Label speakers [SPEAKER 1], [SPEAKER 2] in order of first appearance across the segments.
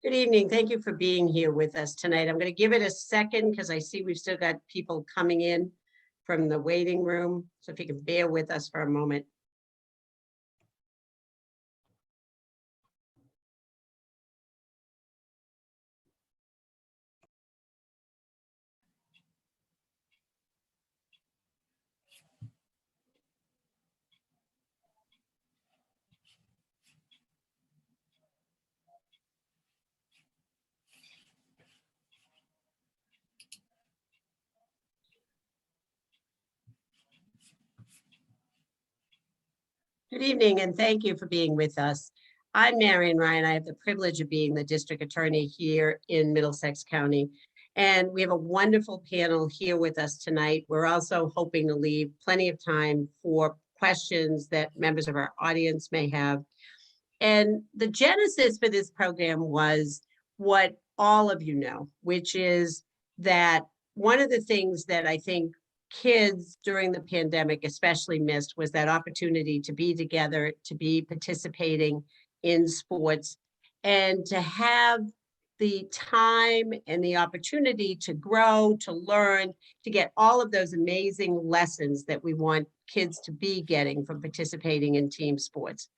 [SPEAKER 1] Good evening. Thank you for being here with us tonight. I'm going to give it a second because I see we've still got people coming in from the waiting room. So if you can bear with us for a moment. Good evening, and thank you for being with us. I'm Marion Ryan. I have the privilege of being the district attorney here in Middlesex County. And we have a wonderful panel here with us tonight. We're also hoping to leave plenty of time for questions that members of our audience may have. And the genesis for this program was what all of you know, which is that one of the things that I think kids during the pandemic especially missed was that opportunity to be together, to be participating in sports, and to have the time and the opportunity to grow, to learn, to get all of those amazing lessons that we want kids to be getting from participating in team sports.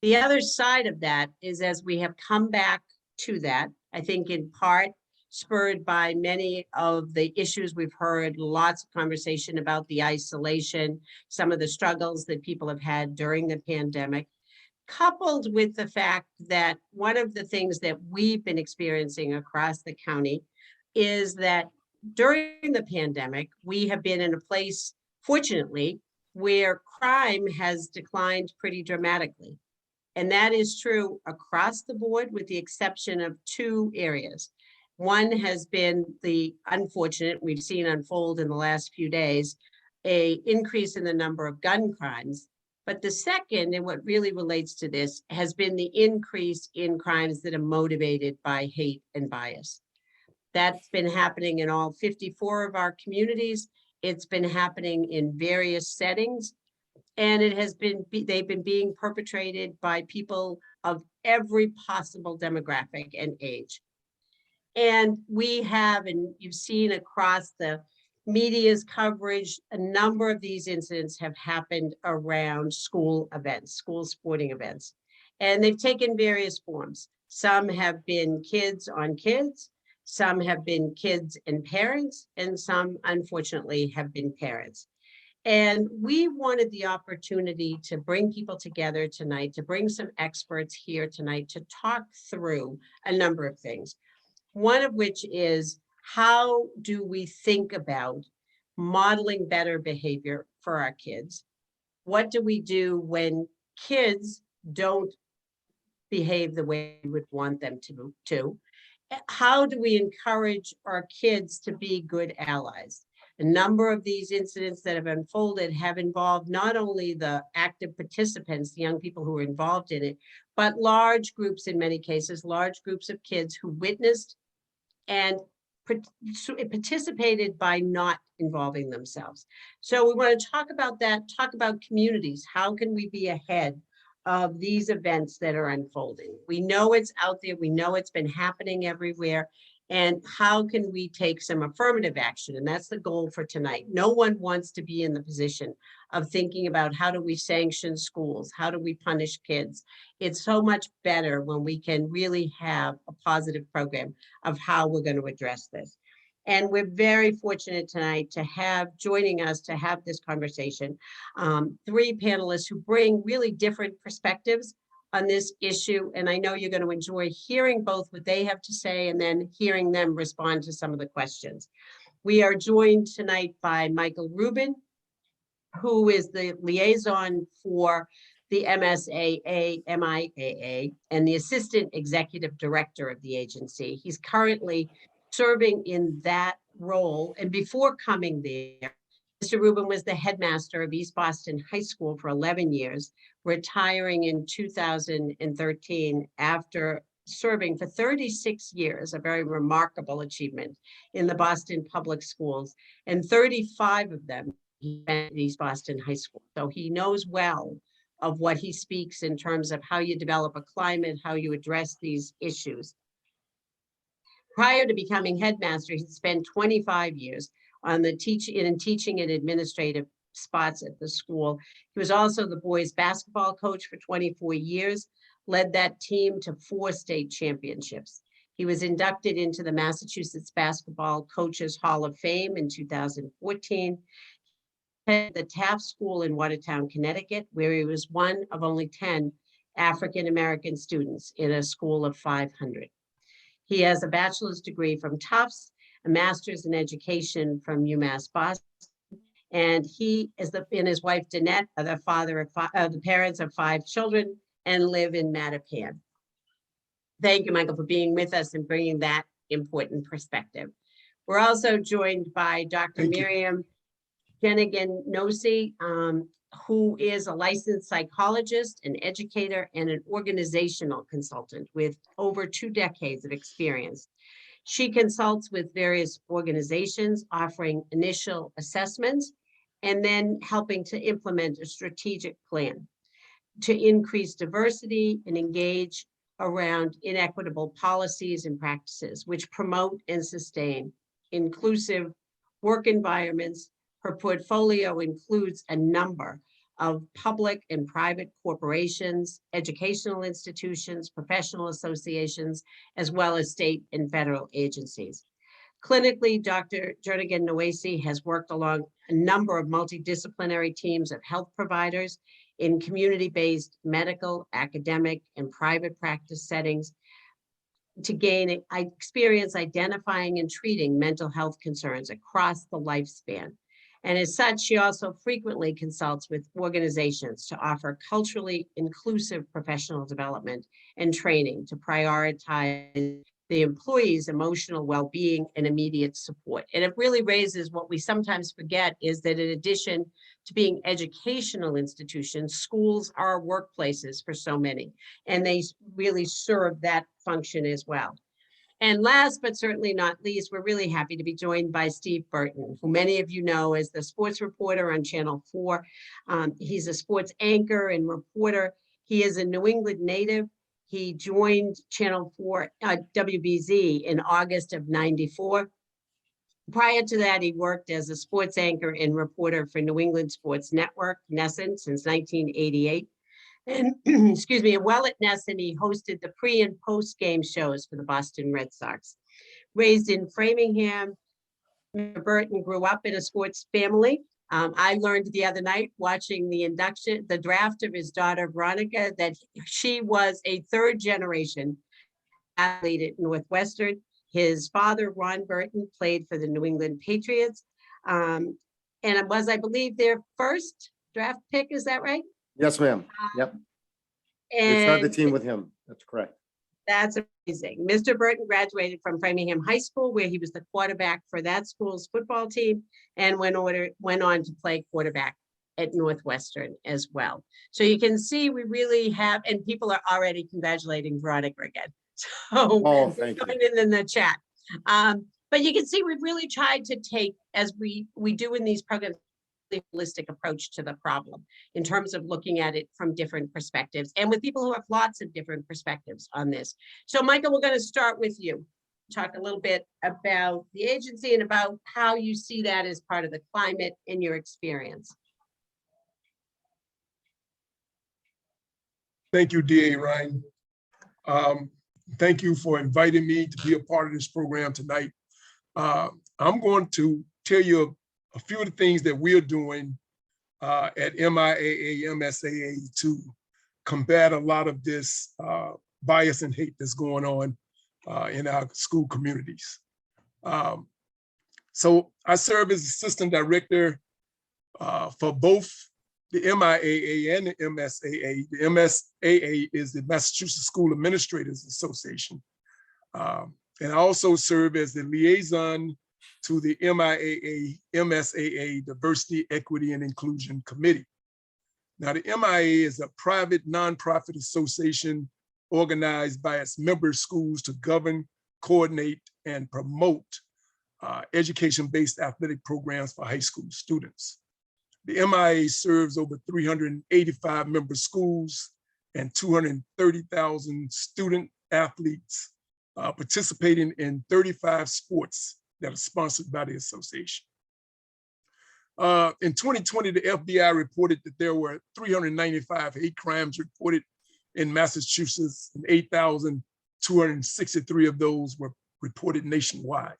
[SPEAKER 1] The other side of that is, as we have come back to that, I think in part spurred by many of the issues we've heard, lots of conversation about the isolation, some of the struggles that people have had during the pandemic, coupled with the fact that one of the things that we've been experiencing across the county is that during the pandemic, we have been in a place, fortunately, where crime has declined pretty dramatically. And that is true across the board, with the exception of two areas. One has been the unfortunate, we've seen unfold in the last few days, an increase in the number of gun crimes. But the second, and what really relates to this, has been the increase in crimes that are motivated by hate and bias. That's been happening in all 54 of our communities. It's been happening in various settings. And it has been, they've been being perpetrated by people of every possible demographic and age. And we have, and you've seen across the media's coverage, a number of these incidents have happened around school events, school sporting events. And they've taken various forms. Some have been kids on kids, some have been kids and parents, and some unfortunately have been parents. And we wanted the opportunity to bring people together tonight, to bring some experts here tonight to talk through a number of things. One of which is, how do we think about modeling better behavior for our kids? What do we do when kids don't behave the way we would want them to? How do we encourage our kids to be good allies? A number of these incidents that have unfolded have involved not only the active participants, the young people who were involved in it, but large groups, in many cases, large groups of kids who witnessed and participated by not involving themselves. So we want to talk about that, talk about communities. How can we be ahead of these events that are unfolding? We know it's out there. We know it's been happening everywhere. And how can we take some affirmative action? And that's the goal for tonight. No one wants to be in the position of thinking about, how do we sanction schools? How do we punish kids? It's so much better when we can really have a positive program of how we're going to address this. And we're very fortunate tonight to have joining us to have this conversation, three panelists who bring really different perspectives on this issue. And I know you're going to enjoy hearing both what they have to say and then hearing them respond to some of the questions. We are joined tonight by Michael Rubin, who is the liaison for the MAASA and the Assistant Executive Director of the agency. He's currently serving in that role. And before coming there, Mr. Rubin was the headmaster of East Boston High School for 11 years, retiring in 2013 after serving for 36 years, a very remarkable achievement in the Boston public schools, and 35 of them he spent at East Boston High School. So he knows well of what he speaks in terms of how you develop a climate, how you address these issues. Prior to becoming headmaster, he spent 25 years on the teaching and administrative spots at the school. He was also the boys basketball coach for 24 years, led that team to 4 state championships. He was inducted into the Massachusetts Basketball Coaches Hall of Fame in 2014. He attended the Taft School in Watertown, Connecticut, where he was one of only 10 African-American students in a school of 500. He has a bachelor's degree from Tufts, a master's in education from UMass Boston, and he is and his wife Danette are the parents of 5 children and live in Mattapan. Thank you, Michael, for being with us and bringing that important perspective. We're also joined by Dr. Miriam Jenigan-Nossi, who is a licensed psychologist, an educator, and an organizational consultant with over 2 decades of experience. She consults with various organizations, offering initial assessments, and then helping to implement a strategic plan to increase diversity and engage around inequitable policies and practices, which promote and sustain inclusive work environments. Her portfolio includes a number of public and private corporations, educational institutions, professional associations, as well as state and federal agencies. Clinically, Dr. Jenigan-Nossi has worked along a number of multidisciplinary teams of health providers in community-based medical, academic, and private practice settings to gain experience identifying and treating mental health concerns across the lifespan. And as such, she also frequently consults with organizations to offer culturally inclusive professional development and training to prioritize the employees' emotional well-being and immediate support. And it really raises what we sometimes forget is that in addition to being educational institutions, schools are workplaces for so many, and they really serve that function as well. And last, but certainly not least, we're really happy to be joined by Steve Burton, who many of you know as the sports reporter on Channel 4. He's a sports anchor and reporter. He is a New England native. He joined Channel 4, WBZ in August of '94. Prior to that, he worked as a sports anchor and reporter for New England Sports Network, NESN, since 1988. And excuse me, and while at NESN, he hosted the pre and post game shows for the Boston Red Sox. Raised in Framingham, Mr. Burton grew up in a sports family. I learned the other night watching the draft of his daughter, Veronica, that she was a 3rd generation athlete at Northwestern. His father, Ron Burton, played for the New England Patriots. And it was, I believe, their first draft pick. Is that right?
[SPEAKER 2] Yes, ma'am. Yep. It's not the team with him. That's correct.
[SPEAKER 1] That's amazing. Mr. Burton graduated from Framingham High School, where he was the quarterback for that school's football team, and went on to play quarterback at Northwestern as well. So you can see we really have, and people are already congratulating Veronica again. So
[SPEAKER 2] thank
[SPEAKER 1] you. In the chat. But you can see we've really tried to take, as we do in these programs, holistic approach to the problem in terms of looking at it from different perspectives and with people who have lots of different perspectives on this. So Michael, we're going to start with you. Talk a little bit about the agency and about how you see that as part of the climate in your experience.
[SPEAKER 3] Thank you, DA Ryan. Thank you for inviting me to be a part of this program tonight. I'm going to tell you a few of the things that we're doing at MIAA, MSAA to combat a lot of this bias and hate that's going on in our school communities. So I serve as assistant director for both the MIAA and the MSAA. The MSAA is the Massachusetts School Administrators Association. And I also serve as the liaison to the MIAA, MSAA Diversity, Equity, and Inclusion Committee. Now, the MIAA is a private nonprofit association organized by its member schools to govern, coordinate, and promote education-based athletic programs for high school students. The MIAA serves over 385 member schools and 230,000 student athletes participating in 35 sports that are sponsored by the association. In 2020, the FBI reported that there were 395 hate crimes reported in Massachusetts, and 8,263 of those were reported nationwide,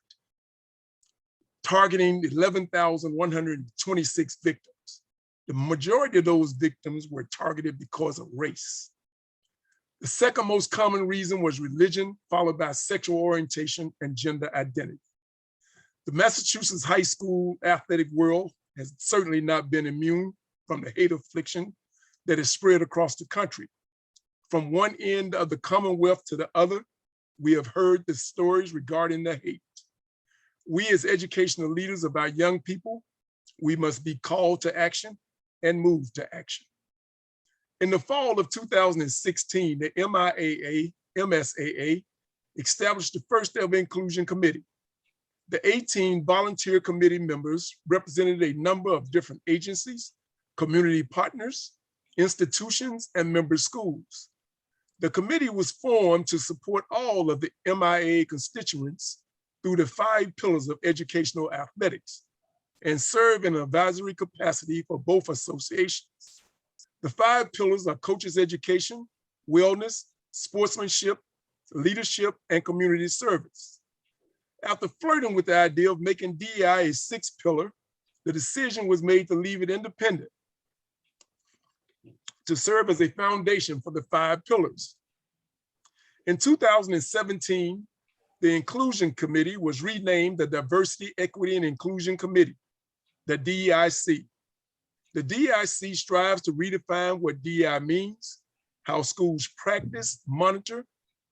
[SPEAKER 3] targeting 11,126 victims. The majority of those victims were targeted because of race. The second most common reason was religion, followed by sexual orientation and gender identity. The Massachusetts high school athletic world has certainly not been immune from the hate affliction that is spread across the country. From one end of the Commonwealth to the other, we have heard the stories regarding the hate. We as educational leaders of our young people, we must be called to action and move to action. In the fall of 2016, the MAASA established the first ever inclusion committee. The 18 volunteer committee members represented a number of different agencies, community partners, institutions, and member schools. The committee was formed to support all of the MIA constituents through the 5 pillars of educational athletics and serve in an advisory capacity for both associations. The 5 pillars are coaches' education, wellness, sportsmanship, leadership, and community service. After flirting with the idea of making DEI a 6th pillar, the decision was made to leave it independent to serve as a foundation for the 5 pillars. In 2017, the Inclusion Committee was renamed the Diversity, Equity, and Inclusion Committee, the DEIC. The DEIC strives to redefine what DEI means, how schools practice, monitor,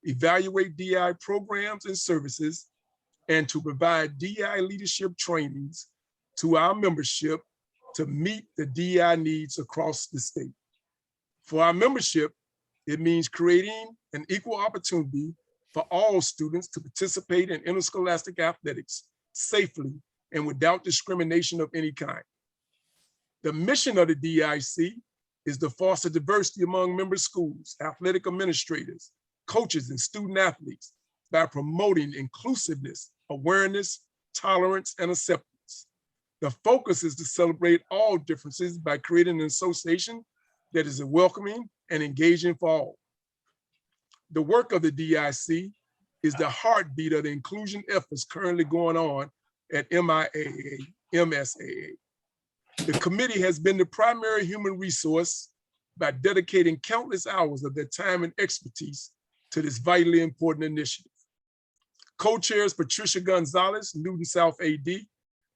[SPEAKER 3] evaluate DEI programs and services, and to provide DEI leadership trainings to our membership to meet the DEI needs across the state. For our membership, it means creating an equal opportunity for all students to participate in interscholastic athletics safely and without discrimination of any kind. The mission of the DEIC is to foster diversity among member schools, athletic administrators, coaches, and student athletes by promoting inclusiveness, awareness, tolerance, and acceptance. The focus is to celebrate all differences by creating an association that is welcoming and engaging for all. The work of the DEIC is the heartbeat of the inclusion efforts currently going on at MIAA, MSAA. The committee has been the primary human resource by dedicating countless hours of their time and expertise to this vitally important initiative. Co-chairs Patricia Gonzalez, Newton South AD,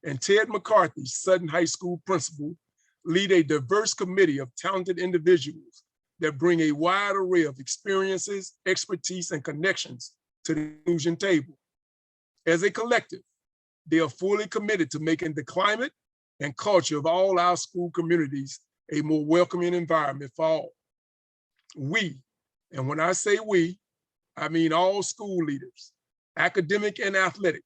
[SPEAKER 3] and Ted McCarthy, Sutton High School principal, lead a diverse committee of talented individuals that bring a wide array of experiences, expertise, and connections to the inclusion table. As a collective, they are fully committed to making the climate and culture of all our school communities a more welcoming environment for all. We, and when I say we, I mean all school leaders, academic and athletic,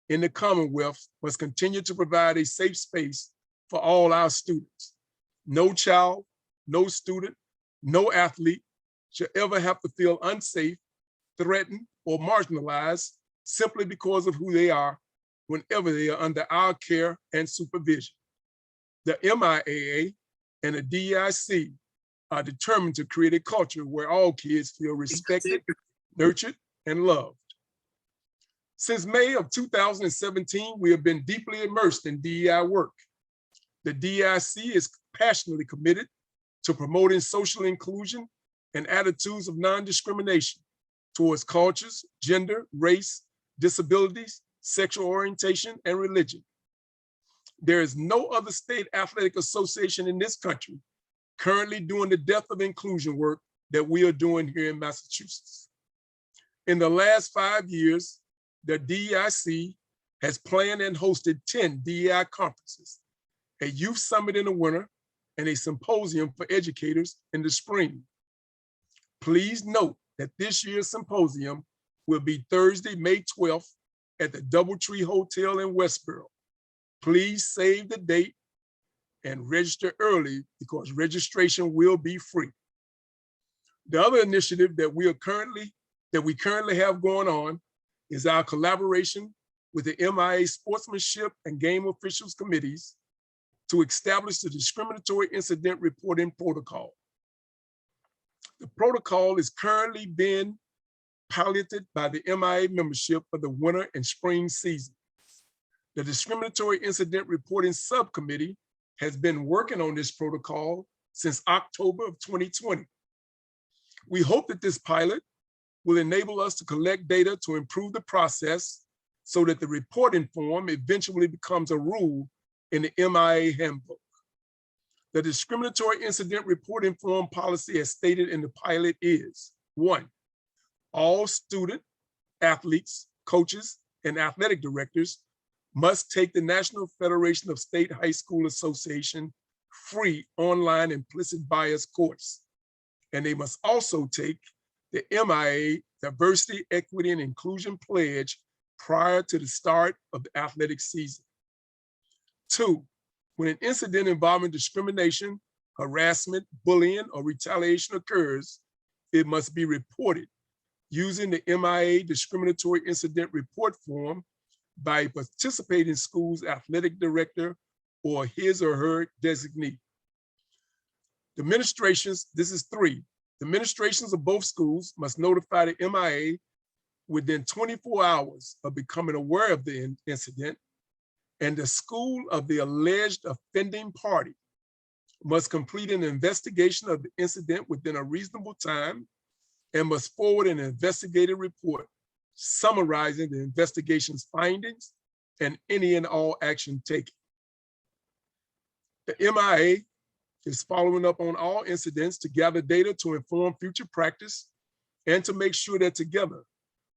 [SPEAKER 3] in the Commonwealth must continue to provide a safe space for all our students. No child, no student, no athlete should ever have to feel unsafe, threatened, or marginalized simply because of who they are whenever they are under our care and supervision. The MIAA and the DEIC are determined to create a culture where all kids feel respected, nurtured, and loved. Since May of 2017, we have been deeply immersed in DEI work. The DEIC is passionately committed to promoting social inclusion and attitudes of non-discrimination towards cultures, gender, race, disabilities, sexual orientation, and religion. There is no other state athletic association in this country currently doing the depth of inclusion work that we are doing here in Massachusetts. In the last 5 years, the DEIC has planned and hosted 10 DEI conferences, a youth summit in the winter, and a symposium for educators in the spring. Please note that this year's symposium will be Thursday, May 12th at the Doubletree Hotel in Westboro. Please save the date and register early because registration will be free. The other initiative that we are currently that we currently have going on is our collaboration with the MIA Sportsmanship and Game Officials Committees to establish the discriminatory incident reporting protocol. The protocol is currently being piloted by the MIA membership for the winter and spring season. The Discriminatory Incident Reporting Subcommittee has been working on this protocol since October of 2020. We hope that this pilot will enable us to collect data to improve the process so that the reporting form eventually becomes a rule in the MIA handbook. The discriminatory incident reporting form policy as stated in the pilot is: 1, all student, athletes, coaches, and athletic directors must take the National Federation of State High School Association free online implicit bias course. And they must also take the MIA Diversity, Equity, and Inclusion Pledge prior to the start of the athletic season. 2, when an incident involving discrimination, harassment, bullying, or retaliation occurs, it must be reported using the MIA Discriminatory Incident Report Form by a participating school's athletic director or his or her designee. The administrations, this is 3, the administrations of both schools must notify the MIA within 24 hours of becoming aware of the incident, and the school of the alleged offending party must complete an investigation of the incident within a reasonable time and must forward an investigative report summarizing the investigation's findings and any and all action taken. The MIA is following up on all incidents to gather data to inform future practice and to make sure that together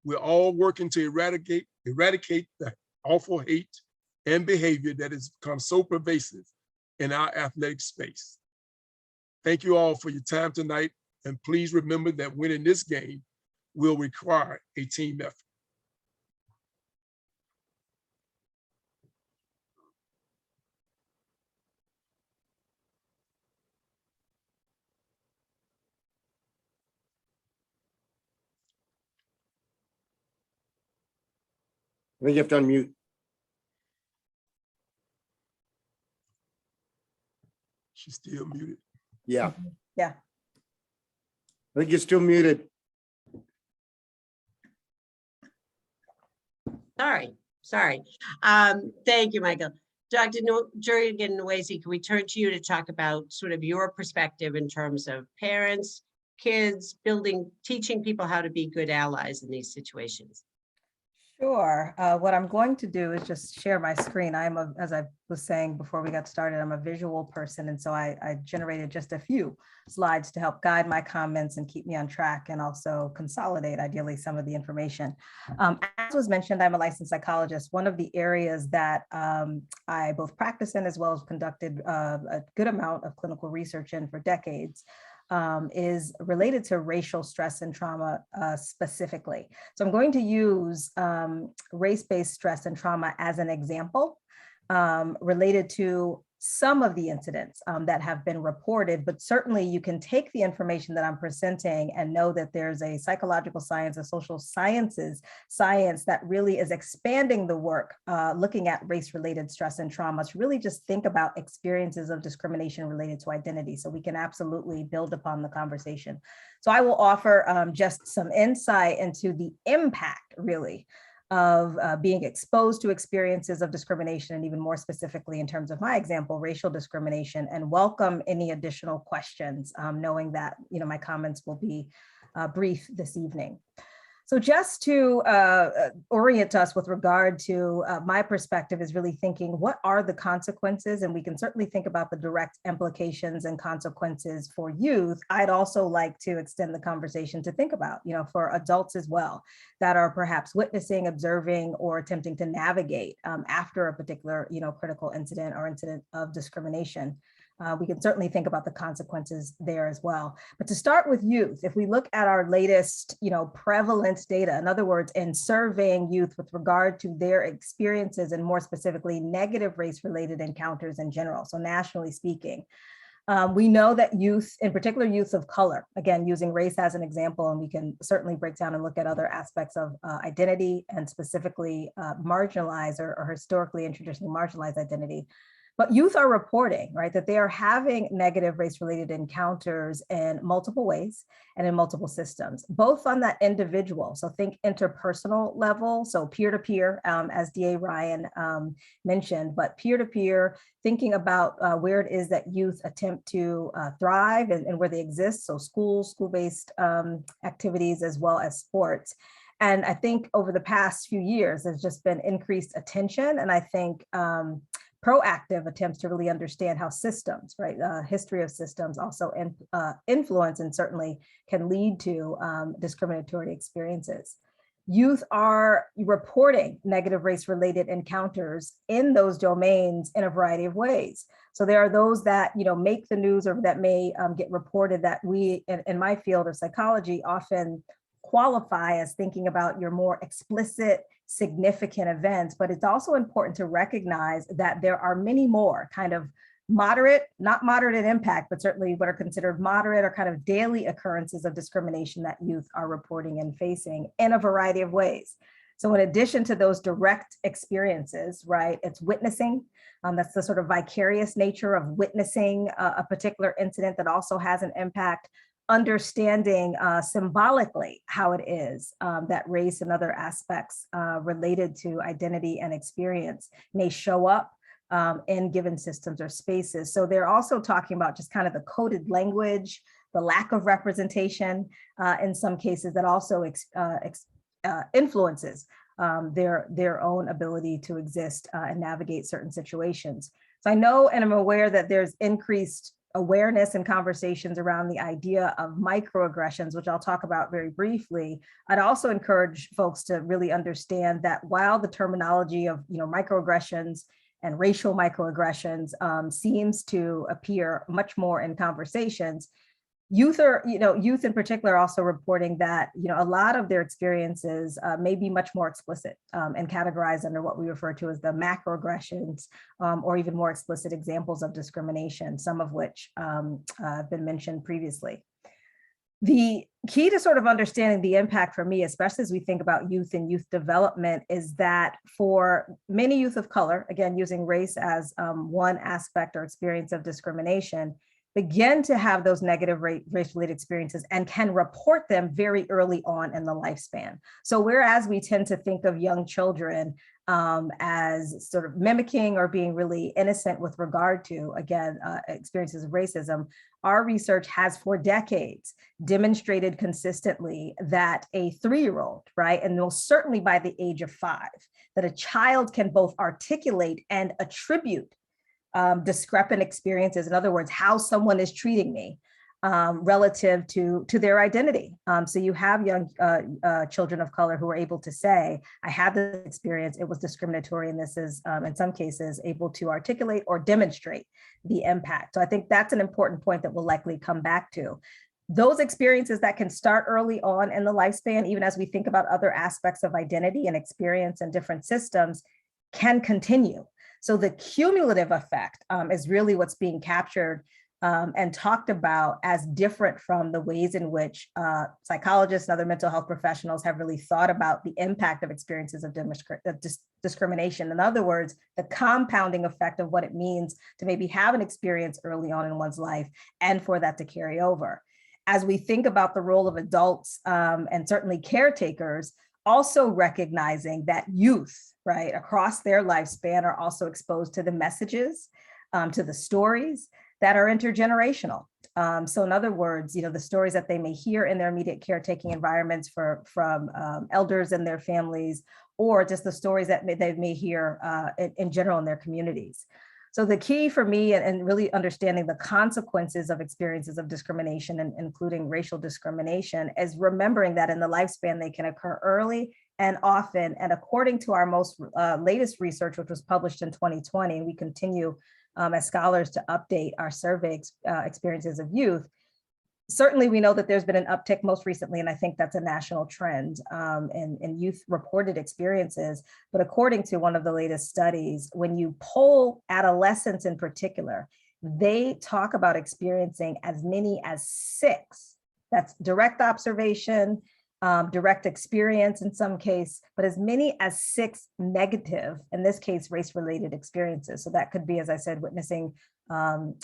[SPEAKER 3] we're all working to eradicate the awful hate and behavior that has become so pervasive in our athletic space. Thank you all for your time tonight, and please remember that winning this game will require a team effort.
[SPEAKER 2] I think you have to unmute.
[SPEAKER 3] She's still muted.
[SPEAKER 2] Yeah,
[SPEAKER 4] Yeah.
[SPEAKER 2] I think you're still muted.
[SPEAKER 1] Sorry. Thank you, Michael. Dr. Jurgen-Nwesi, can we turn to you to talk about sort of your perspective in terms of parents, kids, teaching people how to be good allies in these situations?
[SPEAKER 4] Sure. What I'm going to do is just share my screen. As I was saying before we got started, I'm a visual person. And so I generated just a few slides to help guide my comments and keep me on track and also consolidate, ideally, some of the information. As was mentioned, I'm a licensed psychologist. One of the areas that I both practice in as well as conducted a good amount of clinical research in for decades is related to racial stress and trauma specifically. So I'm going to use race-based stress and trauma as an example related to some of the incidents that have been reported, but certainly you can take the information that I'm presenting and know that there's a psychological science, a social sciences science that really is expanding the work, looking at race-related stress and trauma to really just think about experiences of discrimination related to identity. So we can absolutely build upon the conversation. So I will offer just some insight into the impact really of being exposed to experiences of discrimination, and even more specifically in terms of my example, racial discrimination, and welcome any additional questions, knowing that my comments will be brief this evening. So just to orient us with regard to my perspective is really thinking, what are the consequences? And we can certainly think about the direct implications and consequences for youth. I'd also like to extend the conversation to think about, for adults as well, that are perhaps witnessing, observing, or attempting to navigate after a particular, critical incident or incident of discrimination. We can certainly think about the consequences there as well. But to start with youth, if we look at our latest, prevalence data, in other words, in surveying youth with regard to their experiences and more specifically negative race-related encounters in general, so nationally speaking, We know that youth, in particular youth of color, again, using race as an example, and we can certainly break down and look at other aspects of identity and specifically marginalized or historically and traditionally marginalized identity. But youth are reporting, right, that they are having negative race-related encounters in multiple ways and in multiple systems, both on that individual. So think interpersonal level, so peer-to-peer, as DA Ryan mentioned, but peer-to-peer, thinking about where it is that youth attempt to thrive and where they exist. So schools, school-based activities, as well as sports. And I think over the past few years, there's just been increased attention. And I think proactive attempts to really understand how systems, right, history of systems also influence and certainly can lead to discriminatory experiences. Youth are reporting negative race-related encounters in those domains in a variety of ways. So there are those that, you know, make the news or that may get reported that we, in my field of psychology, often qualify as thinking about your more explicit, significant events, but it's also important to recognize that there are many more kind of moderate, not moderate in impact, but certainly what are considered moderate or kind of daily occurrences of discrimination that youth are reporting and facing in a variety of ways. So in addition to those direct experiences, right, it's witnessing. That's the sort of vicarious nature of witnessing a particular incident that also has an impact. Understanding symbolically how it is that race and other aspects related to identity and experience may show up in given systems or spaces. So they're also talking about just kind of the coded language, the lack of representation in some cases that also influences their own ability to exist and navigate certain situations. So I know and I'm aware that there's increased awareness and conversations around the idea of microaggressions, which I'll talk about very briefly. I'd also encourage folks to really understand that while the terminology of, you know, microaggressions and racial microaggressions seems to appear much more in conversations, youth in particular are also reporting that, you know, a lot of their experiences may be much more explicit and categorized under what we refer to as the macroaggressions or even more explicit examples of discrimination, some of which have been mentioned previously. The key to sort of understanding the impact for me, especially as we think about youth and youth development, is that for many youth of color, again, using race as one aspect or experience of discrimination, begin to have those negative race-related experiences and can report them very early on in the lifespan. So whereas we tend to think of young children as sort of mimicking or being really innocent with regard to, again, experiences of racism, our research has for decades demonstrated consistently that a 3-year-old, right, and most certainly by the age of 5, that a child can both articulate and attribute discrepant experiences. In other words, how someone is treating me relative to their identity. So you have young children of color who are able to say, I had this experience, it was discriminatory, and this is, in some cases, able to articulate or demonstrate the impact. So I think that's an important point that we'll likely come back to. Those experiences that can start early on in the lifespan, even as we think about other aspects of identity and experience in different systems, can continue. So the cumulative effect is really what's being captured and talked about as different from the ways in which psychologists and other mental health professionals have really thought about the impact of experiences of discrimination. In other words, the compounding effect of what it means to maybe have an experience early on in one's life and for that to carry over. As we think about the role of adults and certainly caretakers, also recognizing that youth, right, across their lifespan are also exposed to the messages, to the stories that are intergenerational. So in other words, you know, the stories that they may hear in their immediate caretaking environments from elders and their families, or just the stories that they may hear in general in their communities. So the key for me and really understanding the consequences of experiences of discrimination, and including racial discrimination, is remembering that in the lifespan, they can occur early and often. And according to our most latest research, which was published in 2020, we continue as scholars to update our survey experiences of youth. Certainly, we know that there's been an uptick most recently, and I think that's a national trend in youth reported experiences. But according to one of the latest studies, when you poll adolescents in particular, they talk about experiencing as many as 6. That's direct observation, direct experience in some case, but as many as 6 negative, in this case, race-related experiences. So that could be, as I said, witnessing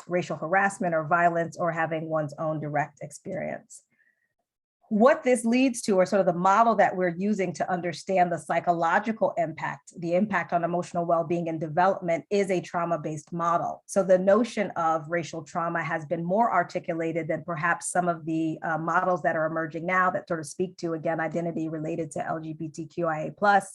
[SPEAKER 4] racial harassment or violence, or having one's own direct experience. What this leads to, or sort of the model that we're using to understand the psychological impact, the impact on emotional well-being and development, is a trauma-based model. So the notion of racial trauma has been more articulated than perhaps some of the models that are emerging now that sort of speak to, again, identity related to LGBTQIA+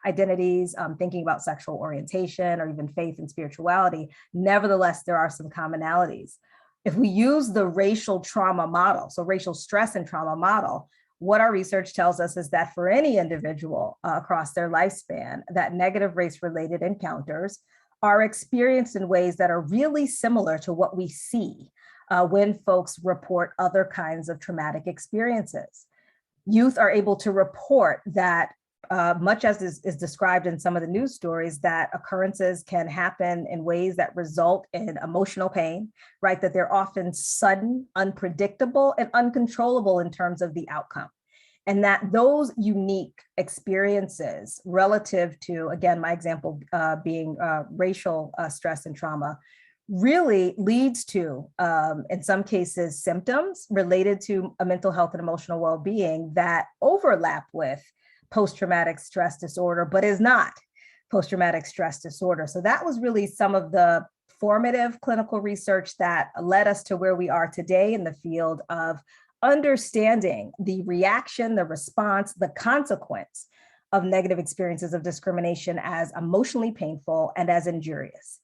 [SPEAKER 4] identities, thinking about sexual orientation or even faith and spirituality. Nevertheless, there are some commonalities. If we use the racial trauma model, so racial stress and trauma model, what our research tells us is that for any individual across their lifespan, that negative race-related encounters are experienced in ways that are really similar to what we see when folks report other kinds of traumatic experiences. Youth are able to report that much as is described in some of the news stories, that occurrences can happen in ways that result in emotional pain, right? That they're often sudden, unpredictable, and uncontrollable in terms of the outcome. And that those unique experiences relative to, again, my example being racial stress and trauma, really leads to, in some cases, symptoms related to mental health and emotional well-being that overlap with post-traumatic stress disorder, but is not post-traumatic stress disorder. So that was really some of the formative clinical research that led us to where we are today in the field of understanding the reaction, the response, the consequence of negative experiences of discrimination as emotionally painful and as injurious.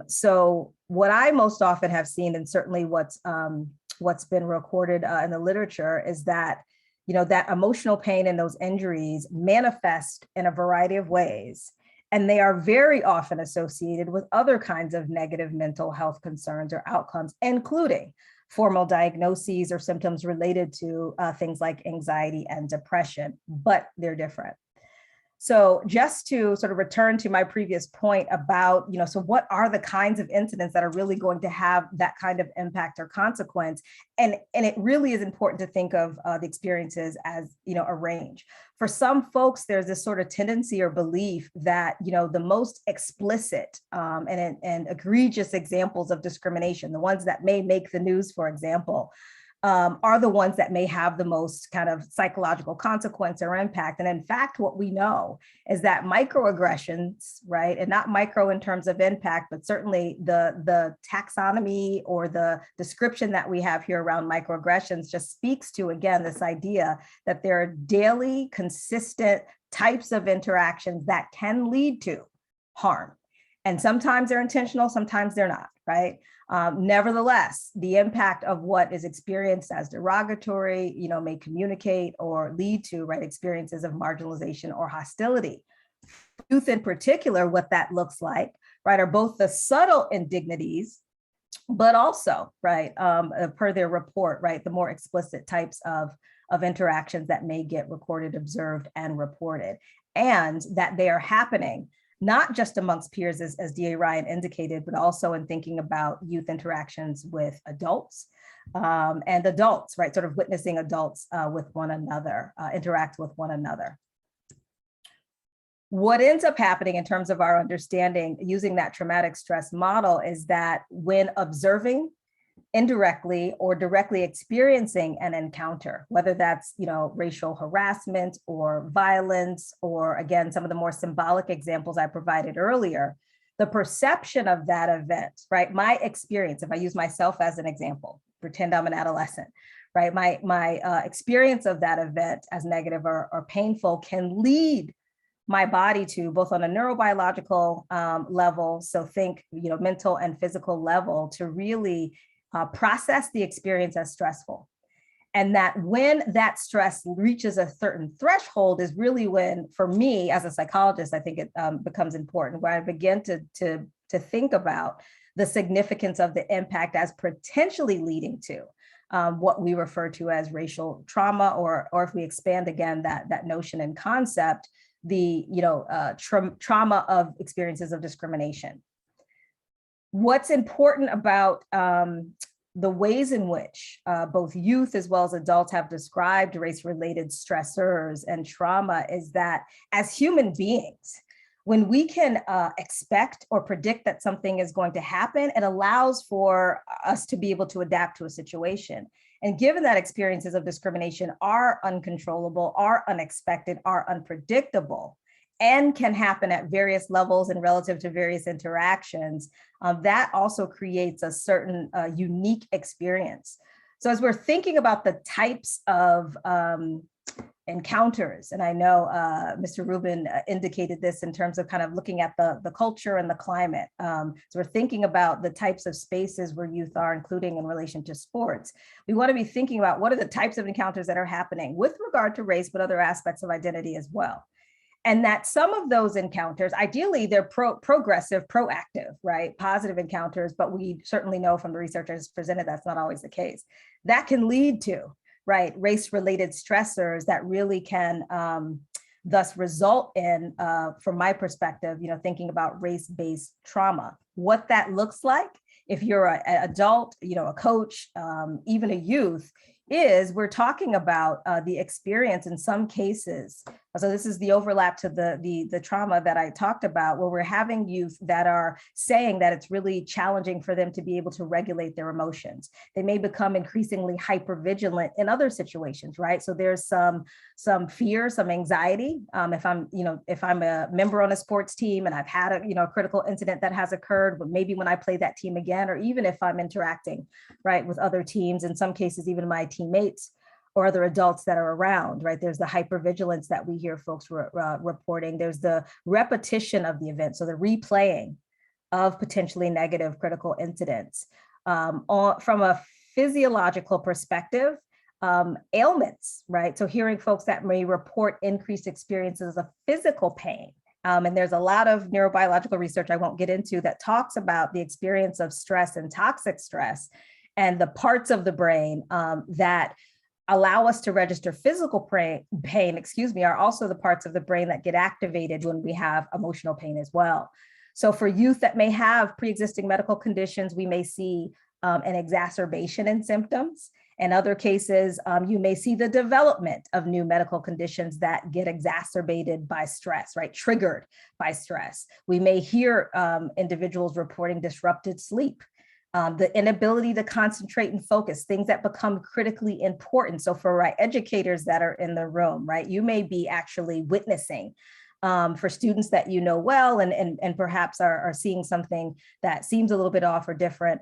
[SPEAKER 4] So what I most often have seen, and certainly what's been recorded in the literature, is that that emotional pain and those injuries manifest in a variety of ways. And they are very often associated with other kinds of negative mental health concerns or outcomes, including formal diagnoses or symptoms related to things like anxiety and depression, but they're different. So just to sort of return to my previous point about, so what are the kinds of incidents that are really going to have that kind of impact or consequence? And it really is important to think of the experiences as, a range. For some folks, there's this sort of tendency or belief that, the most explicit and egregious examples of discrimination, the ones that may make the news, for example, are the ones that may have the most kind of psychological consequence or impact. And in fact, what we know is that microaggressions, right, and not micro in terms of impact, but certainly the taxonomy or the description that we have here around microaggressions just speaks to, again, this idea that there are daily, consistent types of interactions that can lead to harm. And sometimes they're intentional, sometimes they're not, right? Nevertheless, the impact of what is experienced as derogatory, may communicate or lead to, right, experiences of marginalization or hostility. Youth in particular, what that looks like, right, are both the subtle indignities, but also, right, per their report, right, the more explicit types of interactions that may get recorded, observed, and reported, and that they are happening not just amongst peers, as DA Ryan indicated, but also in thinking about youth interactions with adults and adults, right? Sort of witnessing adults with one another, interact with one another. What ends up happening in terms of our understanding using that traumatic stress model is that when observing indirectly or directly experiencing an encounter, whether that's, racial harassment or violence, or again, some of the more symbolic examples I provided earlier, the perception of that event, right? My experience, if I use myself as an example, pretend I'm an adolescent, right? My experience of that event as negative or painful can lead my body to, both on a neurobiological level, so think, mental and physical level, to really process the experience as stressful. And that when that stress reaches a certain threshold is really when, for me as a psychologist, I think it becomes important, where I begin to think about the significance of the impact as potentially leading to what we refer to as racial trauma, or if we expand again that notion and concept, the trauma of experiences of discrimination. What's important about the ways in which both youth as well as adults have described race-related stressors and trauma is that as human beings, when we can expect or predict that something is going to happen, it allows for us to be able to adapt to a situation. And given that experiences of discrimination are uncontrollable, are unexpected, are unpredictable, and can happen at various levels and relative to various interactions, that also creates a certain unique experience. So as we're thinking about the types of encounters, and I know Mr. Rubin indicated this in terms of kind of looking at the culture and the climate. So we're thinking about the types of spaces where youth are, including in relation to sports. We want to be thinking about what are the types of encounters that are happening with regard to race, but other aspects of identity as well. And that some of those encounters, ideally, they're progressive, proactive, right? Positive encounters, but we certainly know from the research I just presented, that's not always the case. That can lead to, right, race-related stressors that really can thus result in, from my perspective, you know, thinking about race-based trauma. What that looks like, if you're an adult, you know, a coach, even a youth, is we're talking about the experience in some cases. So this is the overlap to the trauma that I talked about, where we're having youth that are saying that it's really challenging for them to be able to regulate their emotions. They may become increasingly hypervigilant in other situations, right? So there's some fear, some anxiety. If I'm a member on a sports team and I've had a critical incident that has occurred, but maybe when I play that team again, or even if I'm interacting, right, with other teams, in some cases, even my teammates or other adults that are around, right? There's the hypervigilance that we hear folks reporting. There's the repetition of the event, so the replaying of potentially negative critical incidents. From a physiological perspective, ailments, right? So hearing folks that may report increased experiences of physical pain. And there's a lot of neurobiological research I won't get into that talks about the experience of stress and toxic stress, and the parts of the brain that allow us to register physical pain, are also the parts of the brain that get activated when we have emotional pain as well. So for youth that may have pre-existing medical conditions, we may see an exacerbation in symptoms. In other cases, you may see the development of new medical conditions that get exacerbated by stress, right? Triggered by stress. We may hear individuals reporting disrupted sleep, the inability to concentrate and focus, things that become critically important. So for educators that are in the room, right, you may be actually witnessing for students that you know well and perhaps are seeing something that seems a little bit off or different,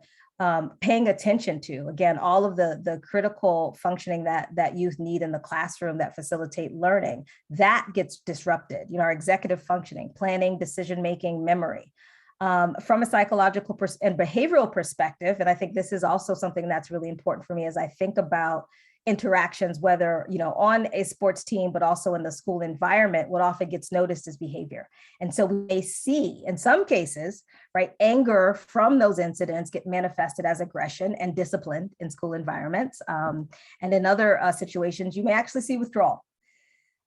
[SPEAKER 4] paying attention to, again, all of the critical functioning that youth need in the classroom that facilitate learning, that gets disrupted. Our executive functioning, planning, decision-making, memory. From a psychological and behavioral perspective, and I think this is also something that's really important for me as I think about interactions, whether on a sports team, but also in the school environment, what often gets noticed is behavior. And so we may see, in some cases, right, anger from those incidents get manifested as aggression and discipline in school environments. And in other situations, you may actually see withdrawal.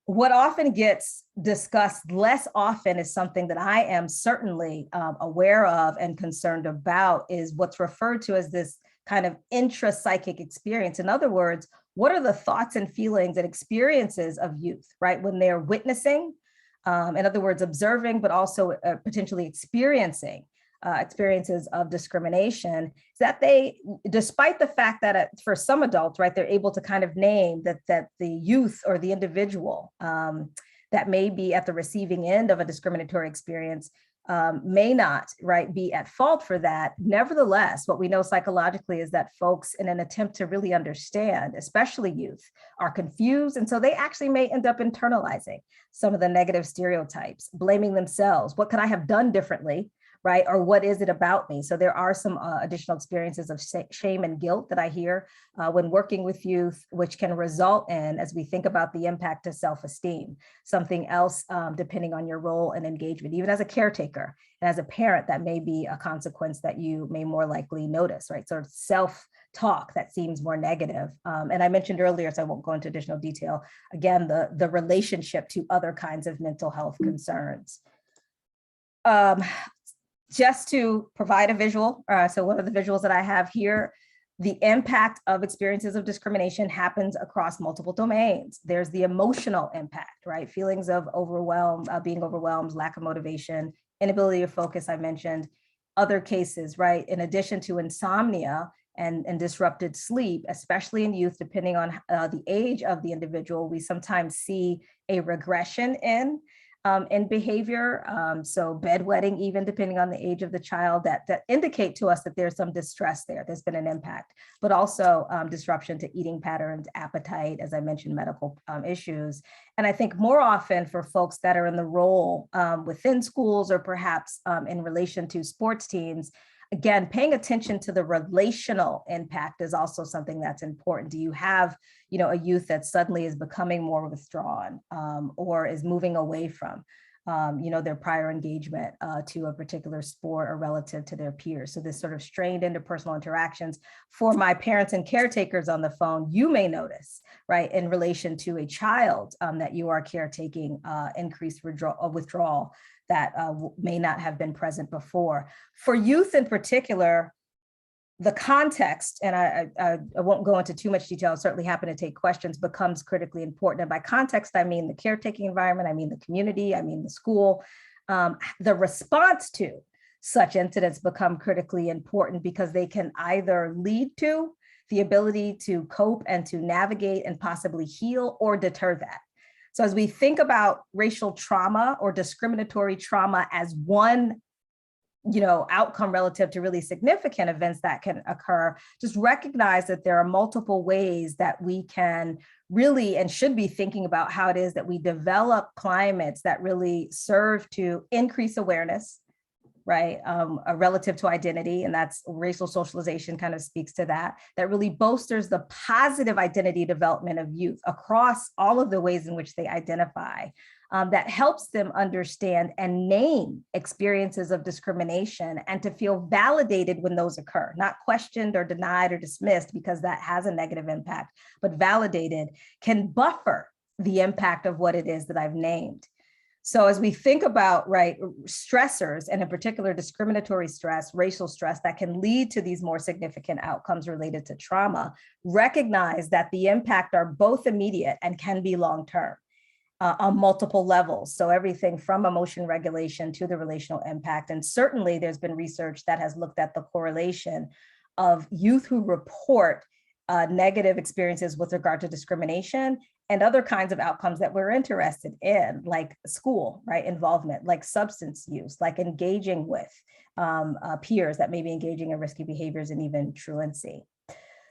[SPEAKER 4] What often gets discussed less often is something that I am certainly aware of and concerned about, is what's referred to as this kind of intrapsychic experience. In other words, what are the thoughts and feelings and experiences of youth, right? When they're witnessing, in other words, observing, but also potentially experiencing experiences of discrimination, is that they, despite the fact that for some adults, right, they're able to kind of name that the youth or the individual that may be at the receiving end of a discriminatory experience may not, right, be at fault for that. Nevertheless, what we know psychologically is that folks, in an attempt to really understand, especially youth, are confused. And so they actually may end up internalizing some of the negative stereotypes, blaming themselves. What could I have done differently? Right? Or what is it about me? So there are some additional experiences of shame and guilt that I hear when working with youth, which can result in, as we think about the impact to self-esteem, something else, depending on your role and engagement, even as a caretaker and as a parent, that may be a consequence that you may more likely notice, right? So self-talk that seems more negative. And I mentioned earlier, so I won't go into additional detail, again, the relationship to other kinds of mental health concerns. just to provide a visual, so one of the visuals that I have here, the impact of experiences of discrimination happens across multiple domains. There's the emotional impact, right? Feelings of overwhelm, being overwhelmed, lack of motivation, inability to focus, I mentioned. Other cases, right? In addition to insomnia and disrupted sleep, especially in youth, depending on the age of the individual, we sometimes see a regression in behavior. So bedwetting, even depending on the age of the child, that indicate to us that there's some distress there. There's been an impact, but also disruption to eating patterns, appetite, as I mentioned, medical issues. And I think more often for folks that are in the role within schools or perhaps in relation to sports teams, again, paying attention to the relational impact is also something that's important. Do you have, a youth that suddenly is becoming more withdrawn or is moving away from, their prior engagement to a particular sport or relative to their peers? So this sort of strained interpersonal interactions. For my parents and caretakers on the phone, you may notice, right, in relation to a child that you are caretaking, increased withdrawal that may not have been present before. For youth in particular, the context, and I won't go into too much detail, certainly happy to take questions, becomes critically important. And by context, I mean the caretaking environment, I mean the community, I mean the school. The response to such incidents become critically important because they can either lead to the ability to cope and to navigate and possibly heal or deter that. So as we think about racial trauma or discriminatory trauma as one outcome relative to really significant events that can occur, just recognize that there are multiple ways that we can really and should be thinking about how it is that we develop climates that really serve to increase awareness, right, relative to identity, and that's racial socialization kind of speaks to that really bolsters the positive identity development of youth across all of the ways in which they identify, that helps them understand and name experiences of discrimination and to feel validated when those occur, not questioned or denied or dismissed because that has a negative impact, but validated can buffer the impact of what it is that I've named. So as we think about, right, stressors, and in particular discriminatory stress, racial stress that can lead to these more significant outcomes related to trauma, recognize that the impact are both immediate and can be long-term on multiple levels. So everything from emotion regulation to the relational impact. And certainly there's been research that has looked at the correlation of youth who report negative experiences with regard to discrimination and other kinds of outcomes that we're interested in, like school, right, involvement, like substance use, like engaging with peers that may be engaging in risky behaviors and even truancy.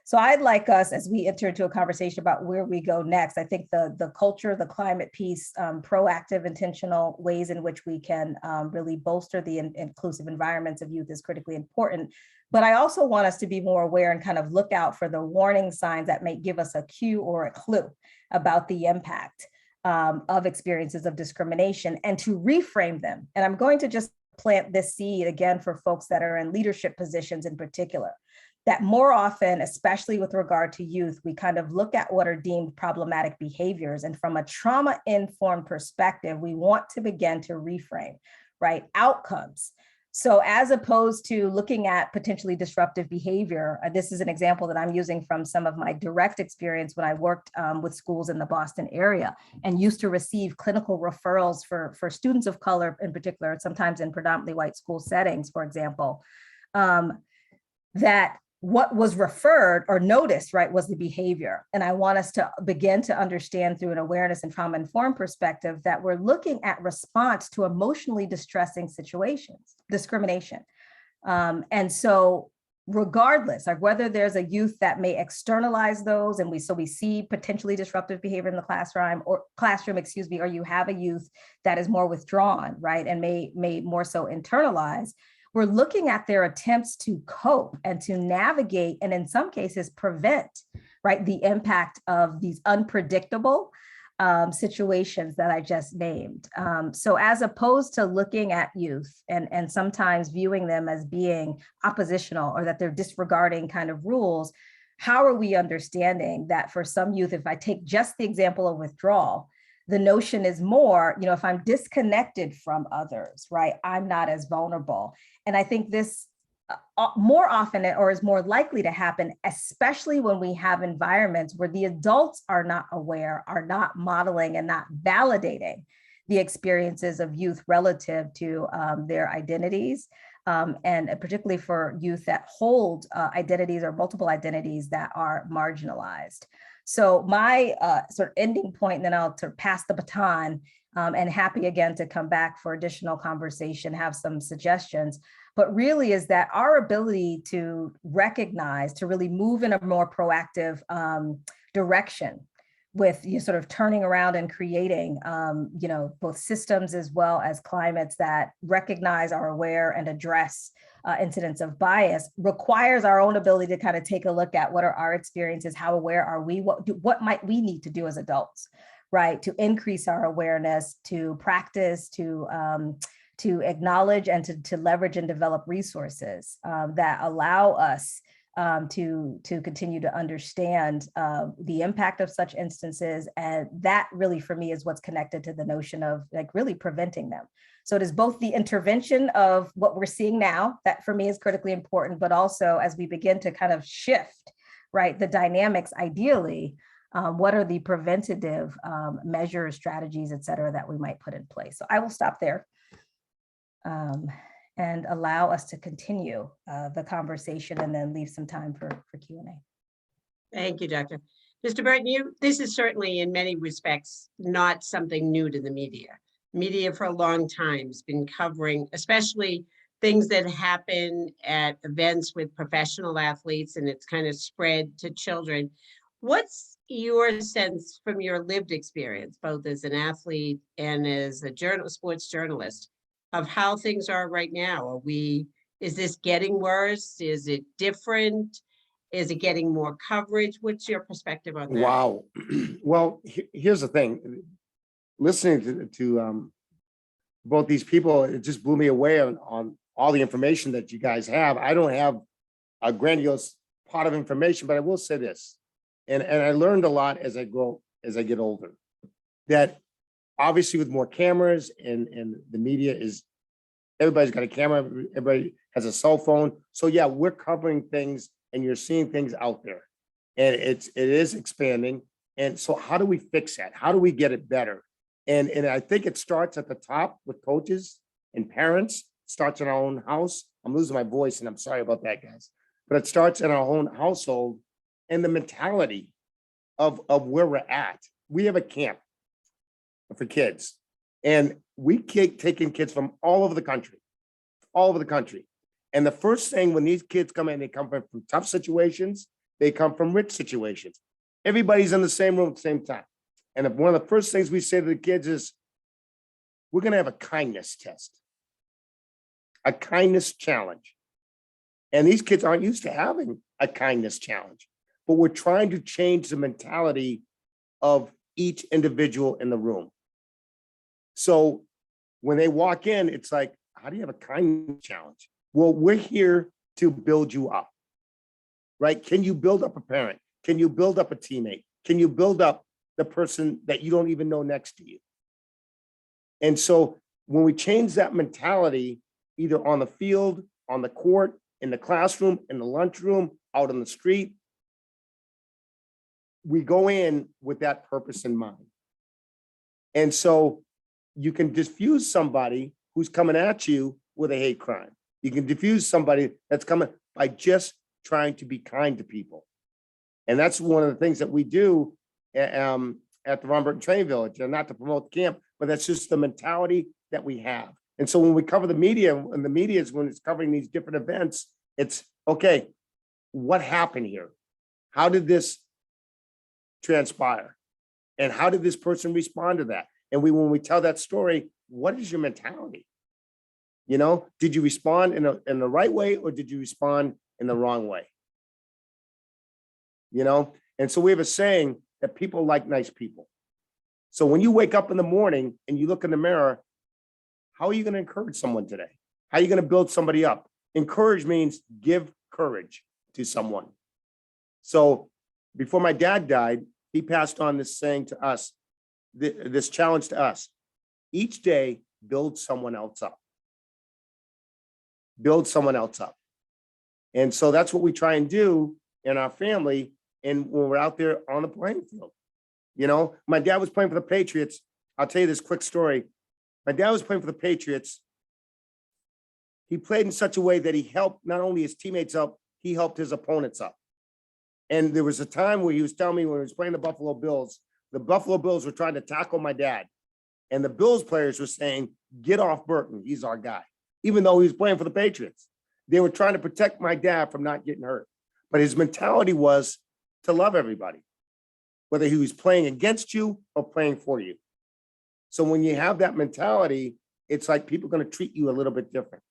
[SPEAKER 4] So I'd like us, as we enter into a conversation about where we go next, I think the culture, the climate piece, proactive, intentional ways in which we can really bolster the inclusive environments of youth is critically important. But I also want us to be more aware and kind of look out for the warning signs that may give us a cue or a clue about the impact of experiences of discrimination and to reframe them. And I'm going to just plant this seed again for folks that are in leadership positions in particular, that more often, especially with regard to youth, we kind of look at what are deemed problematic behaviors. And from a trauma-informed perspective, we want to begin to reframe, right, outcomes. So as opposed to looking at potentially disruptive behavior, this is an example that I'm using from some of my direct experience when I worked with schools in the Boston area and used to receive clinical referrals for students of color in particular, sometimes in predominantly white school settings, for example, that what was referred or noticed, right, was the behavior. And I want us to begin to understand through an awareness and trauma-informed perspective that we're looking at response to emotionally distressing situations, discrimination. And so regardless of whether there's a youth that may externalize those, and we see potentially disruptive behavior in the classroom, or you have a youth that is more withdrawn, right, and may more so internalize, we're looking at their attempts to cope and to navigate, and in some cases prevent, right, the impact of these unpredictable situations that I just named. So as opposed to looking at youth and sometimes viewing them as being oppositional or that they're disregarding kind of rules, how are we understanding that for some youth, if I take just the example of withdrawal, the notion is more, if I'm disconnected from others, right, I'm not as vulnerable. And I think this more often, or is more likely to happen, especially when we have environments where the adults are not aware, are not modeling and not validating the experiences of youth relative to their identities. And particularly for youth that hold identities or multiple identities that are marginalized. So my sort of ending point, and then I'll sort of pass the baton, and happy again to come back for additional conversation, have some suggestions, but really is that our ability to recognize, to really move in a more proactive direction with sort of turning around and creating, both systems as well as climates that recognize, are aware, and address incidents of bias, requires our own ability to kind of take a look at what are our experiences, how aware are we, what might we need to do as adults, right, to increase our awareness, to practice, to acknowledge, and to leverage and develop resources that allow us to continue to understand the impact of such instances. And that really, for me, is what's connected to the notion of really preventing them. So it is both the intervention of what we're seeing now, that for me is critically important, but also as we begin to kind of shift, right, the dynamics, ideally, what are the preventative measures, strategies, et cetera, that we might put in place. So I will stop there. And allow us to continue the conversation, and then leave some time for Q&A.
[SPEAKER 1] Thank you, Dr. Mr. Burton, this is certainly in many respects not something new to the media. Media for a long time has been covering, especially things that happen at events with professional athletes, and it's kind of spread to children. What's your sense from your lived experience, both as an athlete and as a sports journalist, of how things are right now? Is this getting worse? Is it different? Is it getting more coverage? What's your perspective on that?
[SPEAKER 2] Wow. Well, here's the thing. Listening to both these people, it just blew me away on all the information that you guys have. I don't have a grandiose pot of information, but I will say this, and I learned a lot as I get older, that obviously with more cameras and the media everybody's got a camera, everybody has a cell phone. So yeah, we're covering things and you're seeing things out there, and it is expanding. And so how do we fix that? How do we get it better? And I think it starts at the top with coaches and parents, starts in our own house. I'm losing my voice and I'm sorry about that, guys, but it starts in our own household and the mentality of where we're at. We have a camp for kids, and we keep taking kids from all over the country. And the first thing when these kids come in, they come from tough situations, they come from rich situations. Everybody's in the same room at the same time. And one of the first things we say to the kids is, we're going to have a kindness test, a kindness challenge. And these kids aren't used to having a kindness challenge, but we're trying to change the mentality of each individual in the room. So when they walk in, it's like, how do you have a kindness challenge? Well, we're here to build you up, right? Can you build up a parent? Can you build up a teammate? Can you build up the person that you don't even know next to you? And so when we change that mentality, either on the field, on the court, in the classroom, in the lunchroom, out on the street, we go in with that purpose in mind. And so you can diffuse somebody who's coming at you with a hate crime. You can diffuse somebody that's coming by just trying to be kind to people. And that's one of the things that we do at the Ron Burton Training Village, and not to promote the camp, but that's just the mentality that we have. And so when we cover the media, and the media is when it's covering these different events, it's okay, what happened here? How did this transpire? And how did this person respond to that? And when we tell that story, what is your mentality? You know, did you respond in the right way, or did you respond in the wrong way? You know, and so we have a saying that people like nice people. So when you wake up in the morning and you look in the mirror, how are you going to encourage someone today? How are you going to build somebody up? Encourage means give courage to someone. So before my dad died, he passed on this saying to us, this challenge to us. Each day, build someone else up. Build someone else up. And so that's what we try and do in our family and when we're out there on the playing field. You know, my dad was playing for the Patriots. I'll tell you this quick story. My dad was playing for the Patriots. He played in such a way that he helped not only his teammates up, he helped his opponents up. And there was a time where he was telling me when he was playing the Buffalo Bills were trying to tackle my dad. And the Bills players were saying, get off Burton, he's our guy. Even though he was playing for the Patriots. They were trying to protect my dad from not getting hurt. But his mentality was to love everybody, whether he was playing against you or playing for you. So when you have that mentality, it's like people are going to treat you a little bit different.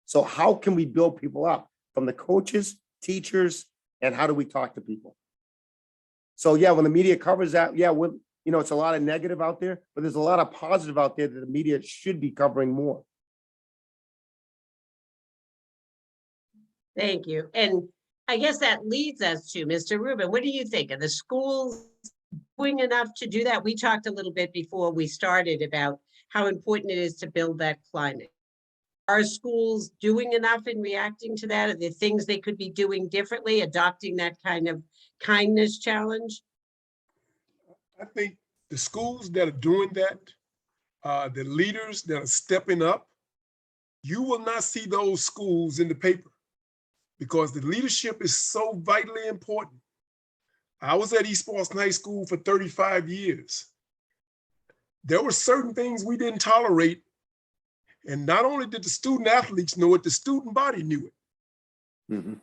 [SPEAKER 2] So how can we build people up from the coaches, teachers, and how do we talk to people? So yeah, when the media covers that, yeah, it's a lot of negative out there, but there's a lot of positive out there that the media should be covering more.
[SPEAKER 1] Thank you. And I guess that leads us to Mr. Rubin. What do you think? Are the schools doing enough to do that? We talked a little bit before we started about how important it is to build that climate. Are schools doing enough in reacting to that? Are there things they could be doing differently, adopting that kind of kindness challenge?
[SPEAKER 3] I think the schools that are doing that, the leaders that are stepping up, you will not see those schools in the paper because the leadership is so vitally important. I was at East Boston High School for 35 years. There were certain things we didn't tolerate. And not only did the student athletes know it, the student body knew it.
[SPEAKER 2] Mm-hmm.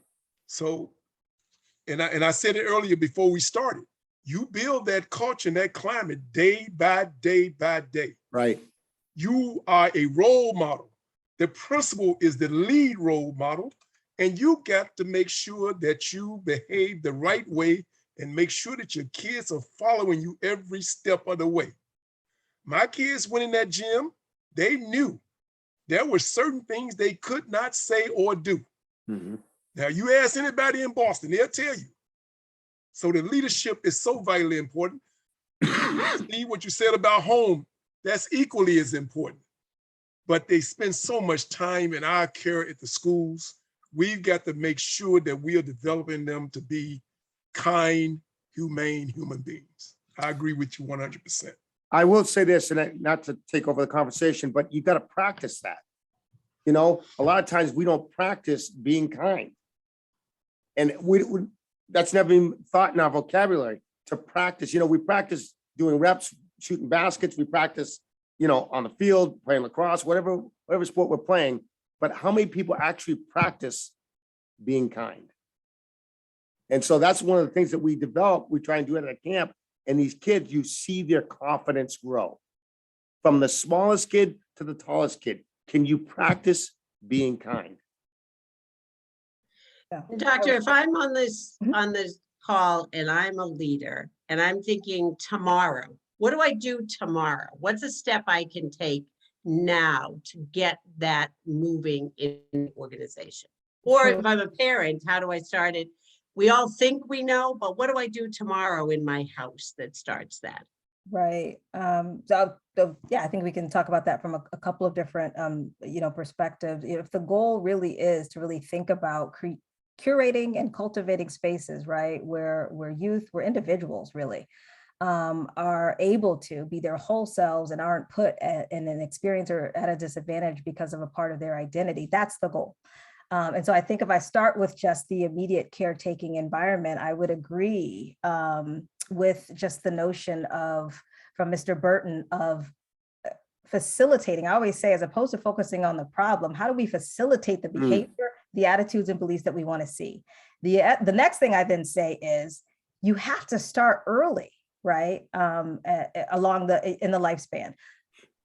[SPEAKER 3] So, and I said it earlier before we started, you build that culture and that climate day by day by day.
[SPEAKER 2] Right.
[SPEAKER 3] You are a role model. The principal is the lead role model, and you got to make sure that you behave the right way and make sure that your kids are following you every step of the way. My kids went in that gym, they knew there were certain things they could not say or do.
[SPEAKER 2] Mm-hmm.
[SPEAKER 3] Now, you ask anybody in Boston, they'll tell you. So the leadership is so vitally important. Steve, what you said about home, that's equally as important. But they spend so much time in our care at the schools. We've got to make sure that we are developing them to be kind, humane human beings. I agree with you 100%.
[SPEAKER 2] I will say this, and not to take over the conversation, but you got to practice that. You know, a lot of times we don't practice being kind. And that's never been thought in our vocabulary to practice. You know, we practice doing reps, shooting baskets. We practice, on the field, playing lacrosse, whatever sport we're playing. But how many people actually practice being kind? And so that's one of the things that we develop. We try and do it at a camp. And these kids, you see their confidence grow from the smallest kid to the tallest kid. Can you practice being kind?
[SPEAKER 4] Yeah.
[SPEAKER 1] Doctor, if I'm on this call and I'm a leader and I'm thinking tomorrow, what do I do tomorrow? What's a step I can take now to get that moving in the organization? Or if I'm a parent, how do I start it? We all think we know, but what do I do tomorrow in my house that starts that?
[SPEAKER 4] Right. So yeah, I think we can talk about that from a couple of different, perspectives. If the goal really is to really think about curating and cultivating spaces, right, where individuals really are able to be their whole selves and aren't put in an experience or at a disadvantage because of a part of their identity. That's the goal. And so I think if I start with just the immediate caretaking environment, I would agree with just the notion of, from Mr. Burton, of facilitating. I always say, as opposed to focusing on the problem, how do we facilitate the behavior, the attitudes and beliefs that we want to see? The next thing I then say is you have to start early, right? In the lifespan.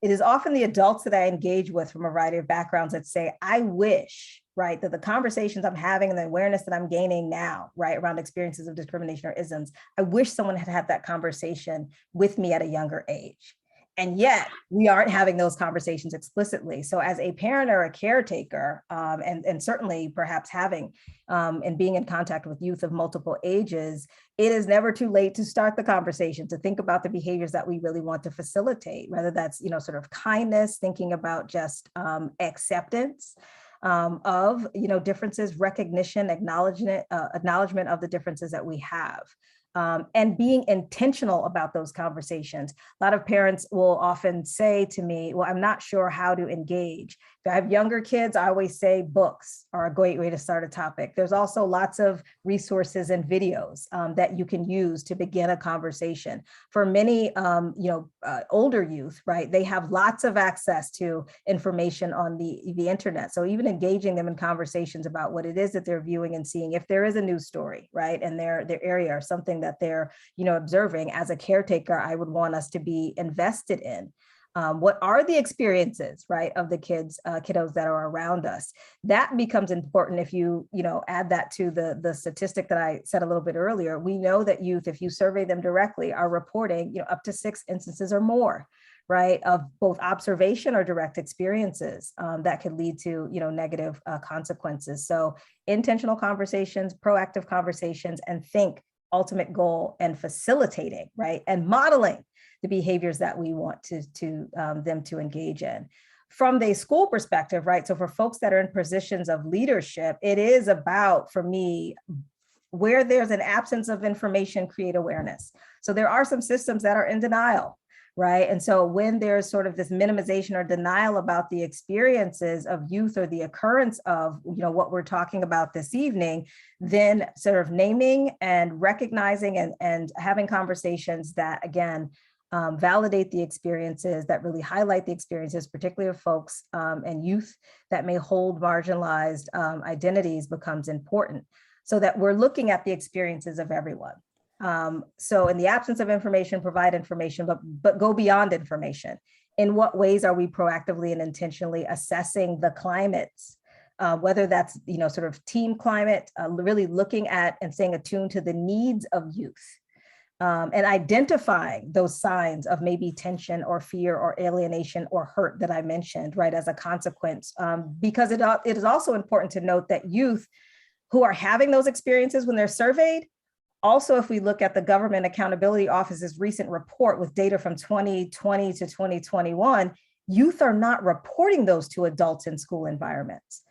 [SPEAKER 4] It is often the adults that I engage with from a variety of backgrounds that say, I wish, right, that the conversations I'm having and the awareness that I'm gaining now, right, around experiences of discrimination or isms, I wish someone had had that conversation with me at a younger age. And yet we aren't having those conversations explicitly. So as a parent or a caretaker, and certainly perhaps having and being in contact with youth of multiple ages, it is never too late to start the conversation, to think about the behaviors that we really want to facilitate, whether that's, sort of kindness, thinking about just acceptance of, differences, recognition, acknowledgement of the differences that we have. And being intentional about those conversations. A lot of parents will often say to me, well, I'm not sure how to engage. If I have younger kids, I always say books are a great way to start a topic. There's also lots of resources and videos that you can use to begin a conversation. For many, older youth, right, they have lots of access to information on the internet. So even engaging them in conversations about what it is that they're viewing and seeing, if there is a news story, right, in their area or something that they're, observing, as a caretaker, I would want us to be invested in. What are the experiences, right, of the kiddos that are around us? That becomes important if you, add that to the statistic that I said a little bit earlier. We know that youth, if you survey them directly, are reporting, up to 6 instances or more, right, of both observation or direct experiences that could lead to, negative consequences. So intentional conversations, proactive conversations, and think ultimate goal and facilitating, right, and modeling the behaviors that we want them to engage in. From the school perspective, right, so for folks that are in positions of leadership, it is about, for me, where there's an absence of information, create awareness. So there are some systems that are in denial, right? And so when there's sort of this minimization or denial about the experiences of youth or the occurrence of, what we're talking about this evening, then sort of naming and recognizing and having conversations that, again, validate the experiences, that really highlight the experiences, particularly of folks and youth that may hold marginalized identities, becomes important, so that we're looking at the experiences of everyone. So in the absence of information, provide information, but go beyond information. In what ways are we proactively and intentionally assessing the climates, whether that's, sort of team climate, really looking at and staying attuned to the needs of youth. And identifying those signs of maybe tension or fear or alienation or hurt that I mentioned, right, as a consequence, because it is also important to note that youth who are having those experiences when they're surveyed, also, if we look at the Government Accountability Office's recent report with data from 2020 to 2021, youth are not reporting those to adults in school environments.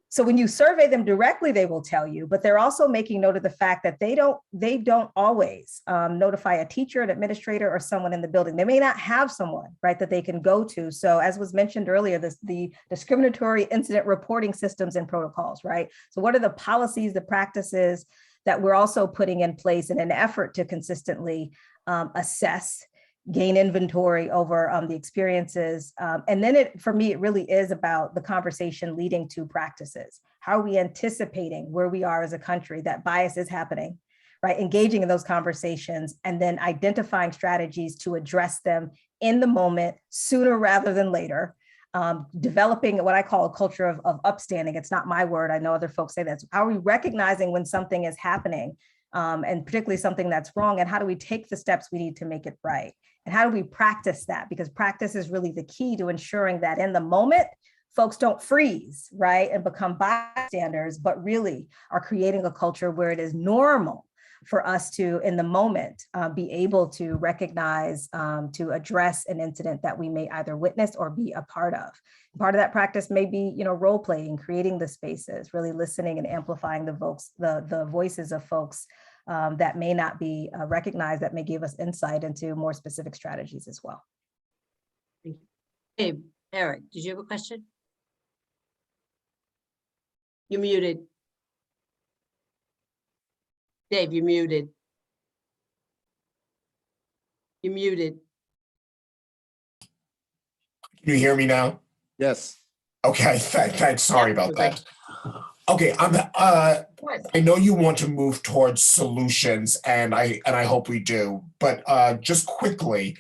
[SPEAKER 4] So when you survey them directly, they will tell you, but they're also making note of the fact that they don't always notify a teacher, an administrator, or someone in the building. They may not have someone, right, that they can go to. So as was mentioned earlier, the discriminatory incident reporting systems and protocols, right? So what are the policies, the practices that we're also putting in place in an effort to consistently assess, gain inventory over the experiences. And then for me, it really is about the conversation leading to practices. How are we anticipating where we are as a country, that bias is happening, right? Engaging in those conversations and then identifying strategies to address them in the moment, sooner rather than later. Developing what I call a culture of upstanding. It's not my word. I know other folks say that. So how are we recognizing when something is happening, and particularly something that's wrong, and how do we take the steps we need to make it right? And how do we practice that? Because practice is really the key to ensuring that in the moment, folks don't freeze, right, and become bystanders, but really are creating a culture where it is normal for us to, in the moment, be able to recognize, to address an incident that we may either witness or be a part of. Part of that practice may be, role playing, creating the spaces, really listening and amplifying the voices of folks that may not be recognized, that may give us insight into more specific strategies as well.
[SPEAKER 1] Thank you. Hey, Eric, did you have a question? You're muted. Dave, you're muted. You're muted.
[SPEAKER 5] Can you hear me now?
[SPEAKER 2] Yes.
[SPEAKER 5] Okay, thanks. Sorry about that. Okay,
[SPEAKER 1] What?
[SPEAKER 5] I know you want to move towards solutions, and I hope we do. But just quickly,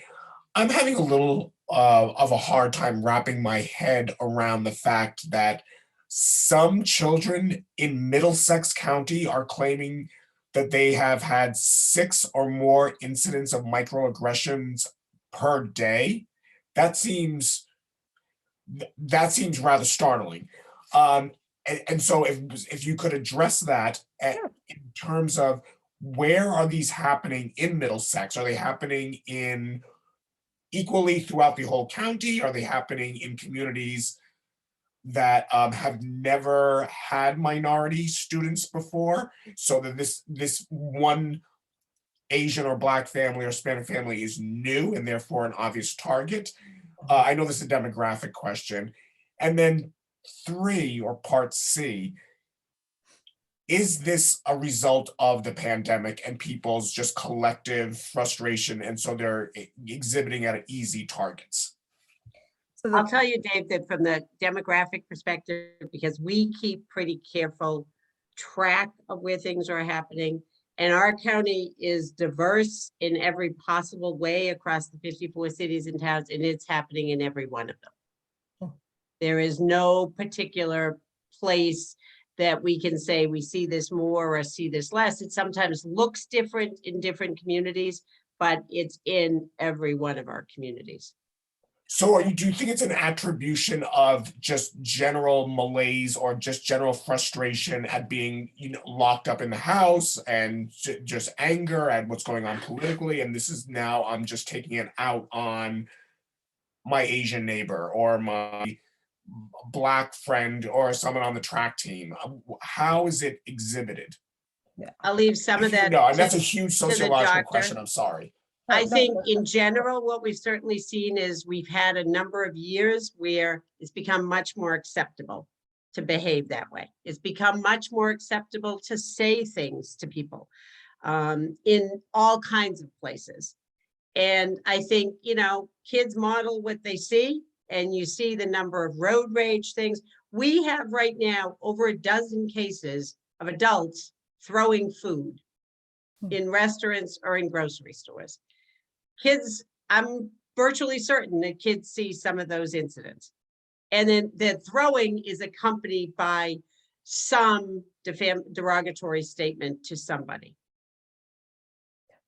[SPEAKER 5] I'm having a little of a hard time wrapping my head around the fact that some children in Middlesex County are claiming that they have had 6 or more incidents of microaggressions per day. That seems rather startling. And so if you could address that in terms of where are these happening in Middlesex? Are they happening in equally throughout the whole county? Are they happening in communities that have never had minority students before, so that this one Asian or Black family or Hispanic family is new and therefore an obvious target? I know this is a demographic question. And then 3, or part C, is this a result of the pandemic and people's just collective frustration, and so they're exhibiting at easy targets?
[SPEAKER 4] So
[SPEAKER 1] I'll tell you, Dave, that from the demographic perspective, because we keep pretty careful track of where things are happening, and our county is diverse in every possible way across the 54 cities and towns, and it's happening in every one of them. There is no particular place that we can say we see this more or see this less. It sometimes looks different in different communities, but it's in every one of our communities.
[SPEAKER 5] So do you think it's an attribution of just general malaise or just general frustration at being, locked up in the house, and just anger at what's going on politically? And this is now, I'm just taking it out on my Asian neighbor or my Black friend or someone on the track team. How is it exhibited?
[SPEAKER 1] I'll leave some of that.
[SPEAKER 5] No, and that's a huge
[SPEAKER 1] the
[SPEAKER 5] sociological
[SPEAKER 1] doctor.
[SPEAKER 5] question. I'm sorry.
[SPEAKER 1] I think in general, what we've certainly seen is we've had a number of years where it's become much more acceptable to behave that way. It's become much more acceptable to say things to people in all kinds of places. And I think, kids model what they see, and you see the number of road rage things. We have right now over a dozen cases of adults throwing food in restaurants or in grocery stores. Kids, I'm virtually certain that kids see some of those incidents. And then the throwing is accompanied by some derogatory statement to somebody.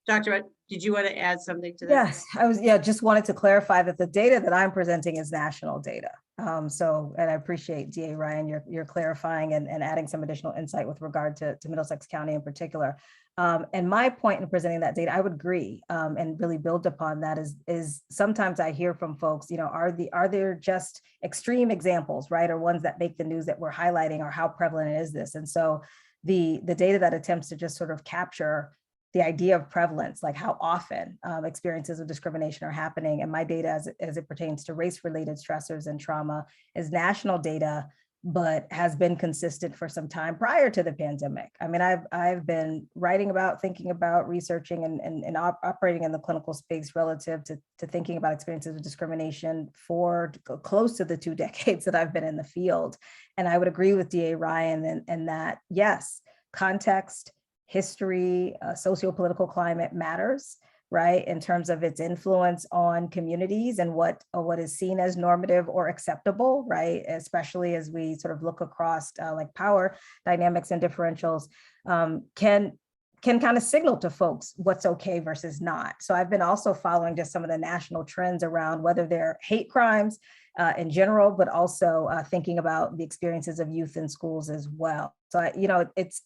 [SPEAKER 1] Dr. Did you want to add something to that?
[SPEAKER 4] Yes, just wanted to clarify that the data that I'm presenting is national data. And I appreciate DA Ryan, you're clarifying and adding some additional insight with regard to Middlesex County in particular. And my point in presenting that data, I would agree and really build upon that is sometimes I hear from folks, are there just extreme examples, right? Or ones that make the news that we're highlighting, or how prevalent is this? And so the data that attempts to just sort of capture the idea of prevalence, like how often experiences of discrimination are happening. And my data as it pertains to race-related stressors and trauma is national data, but has been consistent for some time prior to the pandemic. I mean, I've been writing about, thinking about, researching and operating in the clinical space relative to thinking about experiences of discrimination for close to the 2 decades that I've been in the field. And I would agree with DA Ryan in that, yes, context, history, socio-political climate matters, right? In terms of its influence on communities and what is seen as normative or acceptable, right? Especially as we sort of look across like power dynamics and differentials, can kind of signal to folks what's okay versus not. So I've been also following just some of the national trends around whether they're hate crimes in general, but also thinking about the experiences of youth in schools as well. So, I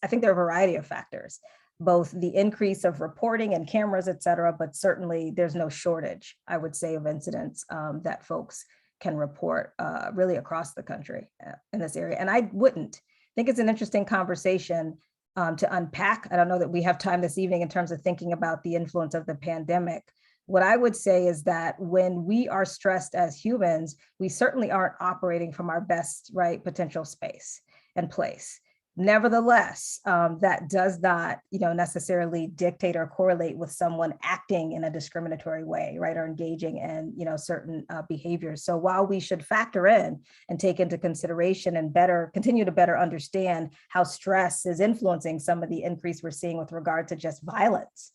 [SPEAKER 4] think there are a variety of factors, both the increase of reporting and cameras, et cetera, but certainly there's no shortage, I would say, of incidents that folks can report really across the country in this area. And I wouldn't think it's an interesting conversation to unpack. I don't know that we have time this evening in terms of thinking about the influence of the pandemic. What I would say is that when we are stressed as humans, we certainly aren't operating from our best, right, potential space and place. Nevertheless, that does not, necessarily dictate or correlate with someone acting in a discriminatory way, right, or engaging in, certain behaviors. So while we should factor in and take into consideration and continue to better understand how stress is influencing some of the increase we're seeing with regard to just violence,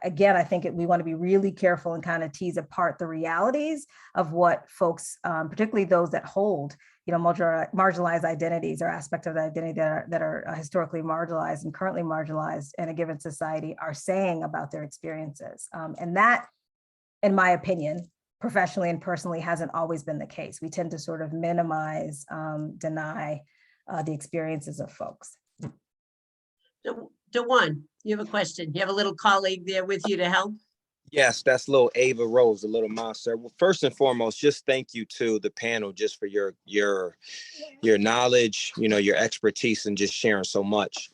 [SPEAKER 4] again, I think we want to be really careful and kind of tease apart the realities of what folks, particularly those that hold marginalized identities or aspects of the identity that are historically marginalized and currently marginalized in a given society, are saying about their experiences. And that, in my opinion, professionally and personally hasn't always been the case. We tend to sort of minimize, deny the experiences of folks.
[SPEAKER 1] DeJuan, you have a question. You have a little colleague there with you to help?
[SPEAKER 6] Yes, that's little Ava Rose, a little monster. Well, first and foremost, just thank you to the panel just for your knowledge, your expertise, and just sharing so much.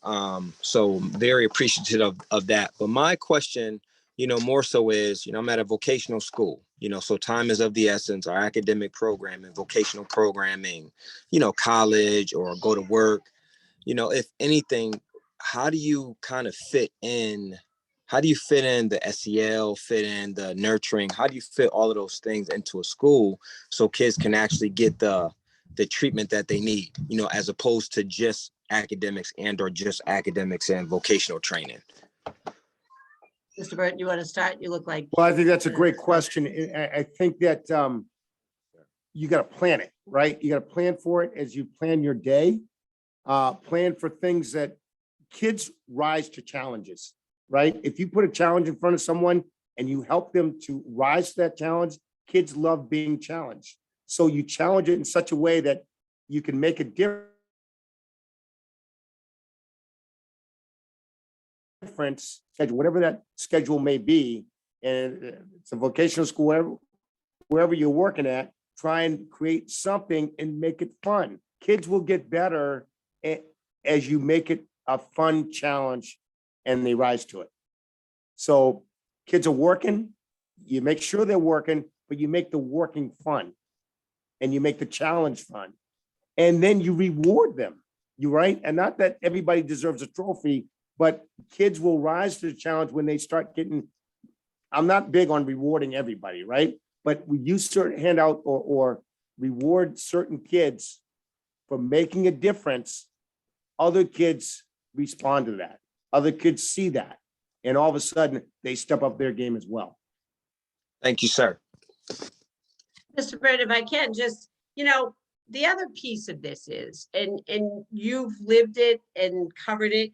[SPEAKER 6] So very appreciative of that. But my question, more so is, I'm at a vocational school, so time is of the essence. Our academic programming, vocational programming, college or go to work, if anything, how do you kind of fit in? How do you fit in the SEL, fit in the nurturing? How do you fit all of those things into a school so kids can actually get the treatment that they need, as opposed to just academics or just academics and vocational training?
[SPEAKER 1] Mr. Burton, you want to start? You look like.
[SPEAKER 2] Well, I think that's a great question. I think that you got to plan it, right? You got to plan for it as you plan your day. Plan for things that kids rise to challenges, right? If you put a challenge in front of someone and you help them to rise to that challenge, kids love being challenged. So you challenge it in such a way that you can make a difference, whatever that schedule may be. And it's a vocational school, wherever you're working at, try and create something and make it fun. Kids will get better as you make it a fun challenge and they rise to it. So kids are working, you make sure they're working, but you make the working fun and you make the challenge fun. And then you reward them, right? And not that everybody deserves a trophy, but kids will rise to the challenge when they start getting, I'm not big on rewarding everybody, right? But when you hand out or reward certain kids for making a difference, other kids respond to that. Other kids see that. And all of a sudden, they step up their game as well.
[SPEAKER 6] Thank you, sir.
[SPEAKER 1] Mr. Burton, if I can just, the other piece of this is, and you've lived it and covered it,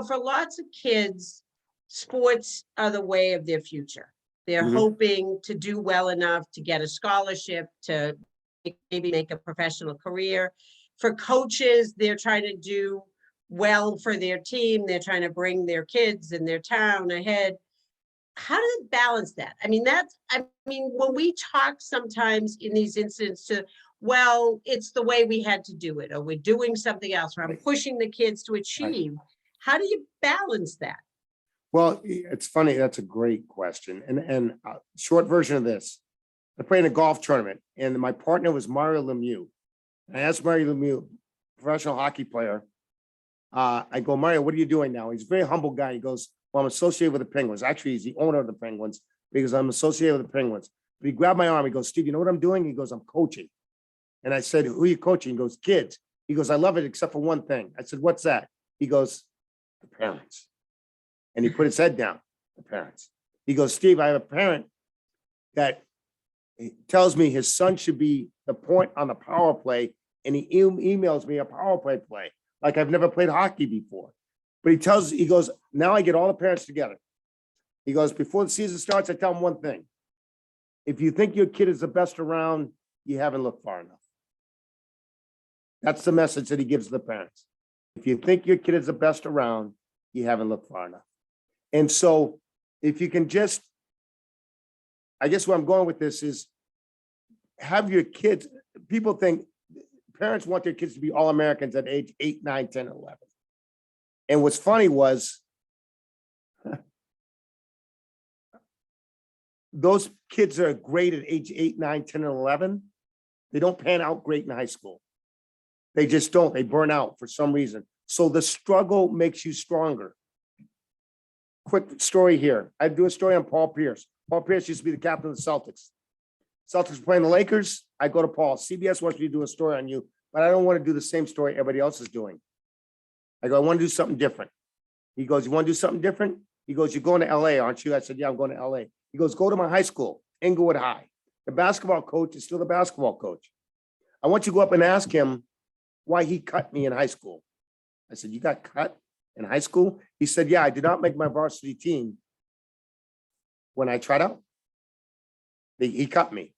[SPEAKER 1] for lots of kids, sports are the way of their future. They're hoping to do well enough to get a scholarship, to maybe make a professional career. For coaches, they're trying to do well for their team. They're trying to bring their kids and their town ahead. How does it balance that? When we talk sometimes in these incidents to, well, it's the way we had to do it, or we're doing something else, or I'm pushing the kids to achieve. How do you balance that?
[SPEAKER 2] Well, it's funny. That's a great question. And short version of this, I played in a golf tournament and my partner was Mario Lemieux. I asked Mario Lemieux, professional hockey player, I go, Mario, what are you doing now? He's a very humble guy. He goes, well, I'm associated with the Penguins. Actually, he's the owner of the Penguins because I'm associated with the Penguins. But he grabbed my arm. He goes, Steve, you know what I'm doing? He goes, I'm coaching. And I said, who are you coaching? He goes, kids. He goes, I love it except for one thing. I said, what's that? He goes, the parents. And he put his head down, the parents. He goes, Steve, I have a parent that tells me his son should be the point on the power play. And he emails me a power play like I've never played hockey before. But he goes, now I get all the parents together. He goes, before the season starts, I tell them one thing. If you think your kid is the best around, you haven't looked far enough. That's the message that he gives the parents. If you think your kid is the best around, you haven't looked far enough. And so if you can just, I guess where I'm going with this is have your kids, people think parents want their kids to be all-Americans at age 8, 9, 10, 11. And what's funny was those kids are great at age 8, 9, 10, and 11. They don't pan out great in high school. They just don't. They burn out for some reason. So the struggle makes you stronger. Quick story here. I do a story on Paul Pierce. Paul Pierce used to be the captain of the Celtics. Celtics were playing the Lakers. I go to Paul. CBS wants me to do a story on you, but I don't want to do the same story everybody else is doing. I go, I want to do something different. He goes, you want to do something different? He goes, you're going to LA, aren't you? I said, yeah, I'm going to LA. He goes, go to my high school, Inglewood High. The basketball coach is still the basketball coach. I want you to go up and ask him why he cut me in high school. I said, you got cut in high school? He said, yeah, I did not make my varsity team when I tried out. He cut me.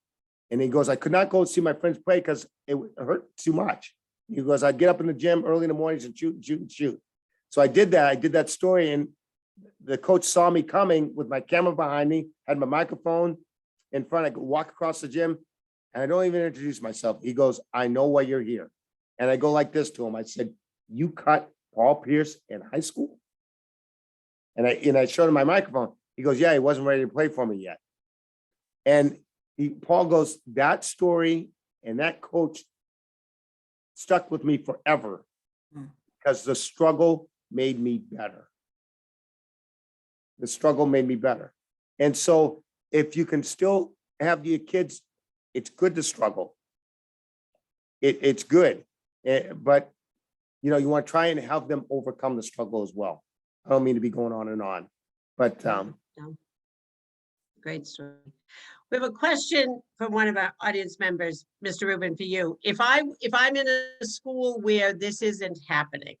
[SPEAKER 2] And he goes, I could not go see my friends play because it hurt too much. He goes, I'd get up in the gym early in the mornings and shoot. So I did that. I did that story, and the coach saw me coming with my camera behind me, had my microphone in front. I could walk across the gym, and I don't even introduce myself. He goes, I know why you're here. And I go like this to him. I said, you cut Paul Pierce in high school? And I showed him my microphone. He goes, yeah, he wasn't ready to play for me yet. And Paul goes, that story and that coach stuck with me forever because the struggle made me better. The struggle made me better. And so if you can still have your kids, it's good to struggle. It's good. But, you know, you want to try and help them overcome the struggle as well. I don't mean to be going on and on, but
[SPEAKER 1] No. Great story. We have a question from one of our audience members, Mr. Rubin, for you. If I'm in a school where this isn't happening,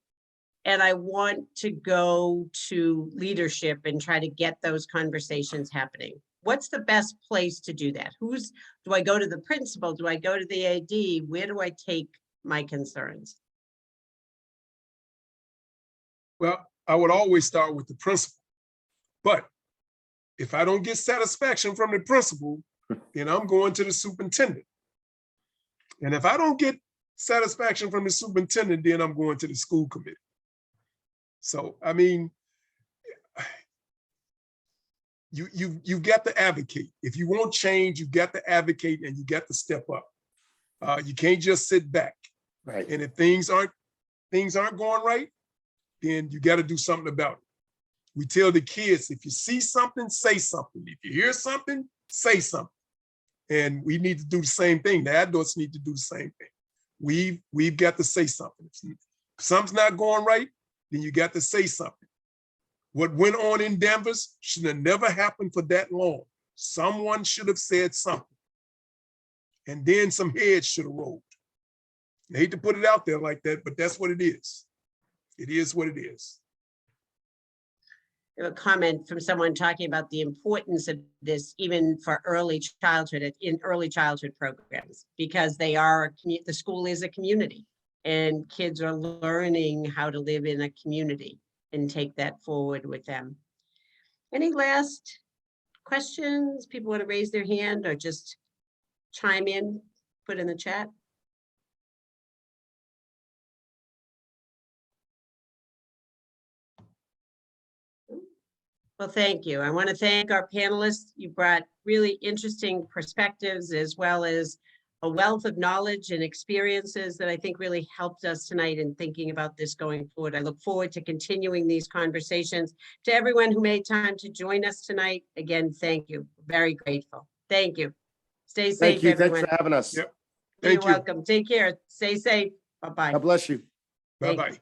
[SPEAKER 1] and I want to go to leadership and try to get those conversations happening, what's the best place to do that? Do I go to the principal? Do I go to the AD? Where do I take my concerns?
[SPEAKER 3] Well, I would always start with the principal. But if I don't get satisfaction from the principal, then I'm going to the superintendent. And if I don't get satisfaction from the superintendent, then I'm going to the school committee. So, I mean, you've got to advocate. If you want change, you've got to advocate and you got to step up. You can't just sit back.
[SPEAKER 2] right.
[SPEAKER 3] And if things aren't going right, then you got to do something about it. We tell the kids, if you see something, say something. If you hear something, say something. And we need to do the same thing. The adults need to do the same thing. We've got to say something. If something's not going right, then you got to say something. What went on in Danvers should have never happened for that long. Someone should have said something. And then some heads should have rolled. I hate to put it out there like that, but that's what it is. It is what it is.
[SPEAKER 1] A comment from someone talking about the importance of this even for early childhood, in early childhood programs, because they are, the school is a community and kids are learning how to live in a community and take that forward with them. Any last questions? People want to raise their hand or just chime in, put in the chat? Well, thank you. I want to thank our panelists. You brought really interesting perspectives as well as a wealth of knowledge and experiences that I think really helped us tonight in thinking about this going forward. I look forward to continuing these conversations. To everyone who made time to join us tonight, again, thank you. Very grateful. Thank you. Stay safe,
[SPEAKER 2] Thank you.
[SPEAKER 1] everyone.
[SPEAKER 2] Thanks for having us.
[SPEAKER 3] Yep.
[SPEAKER 1] You're
[SPEAKER 3] Thank you.
[SPEAKER 1] welcome. Take care. Stay safe. Bye-bye.
[SPEAKER 2] God bless you.
[SPEAKER 1] Thank you.
[SPEAKER 3] Bye-bye.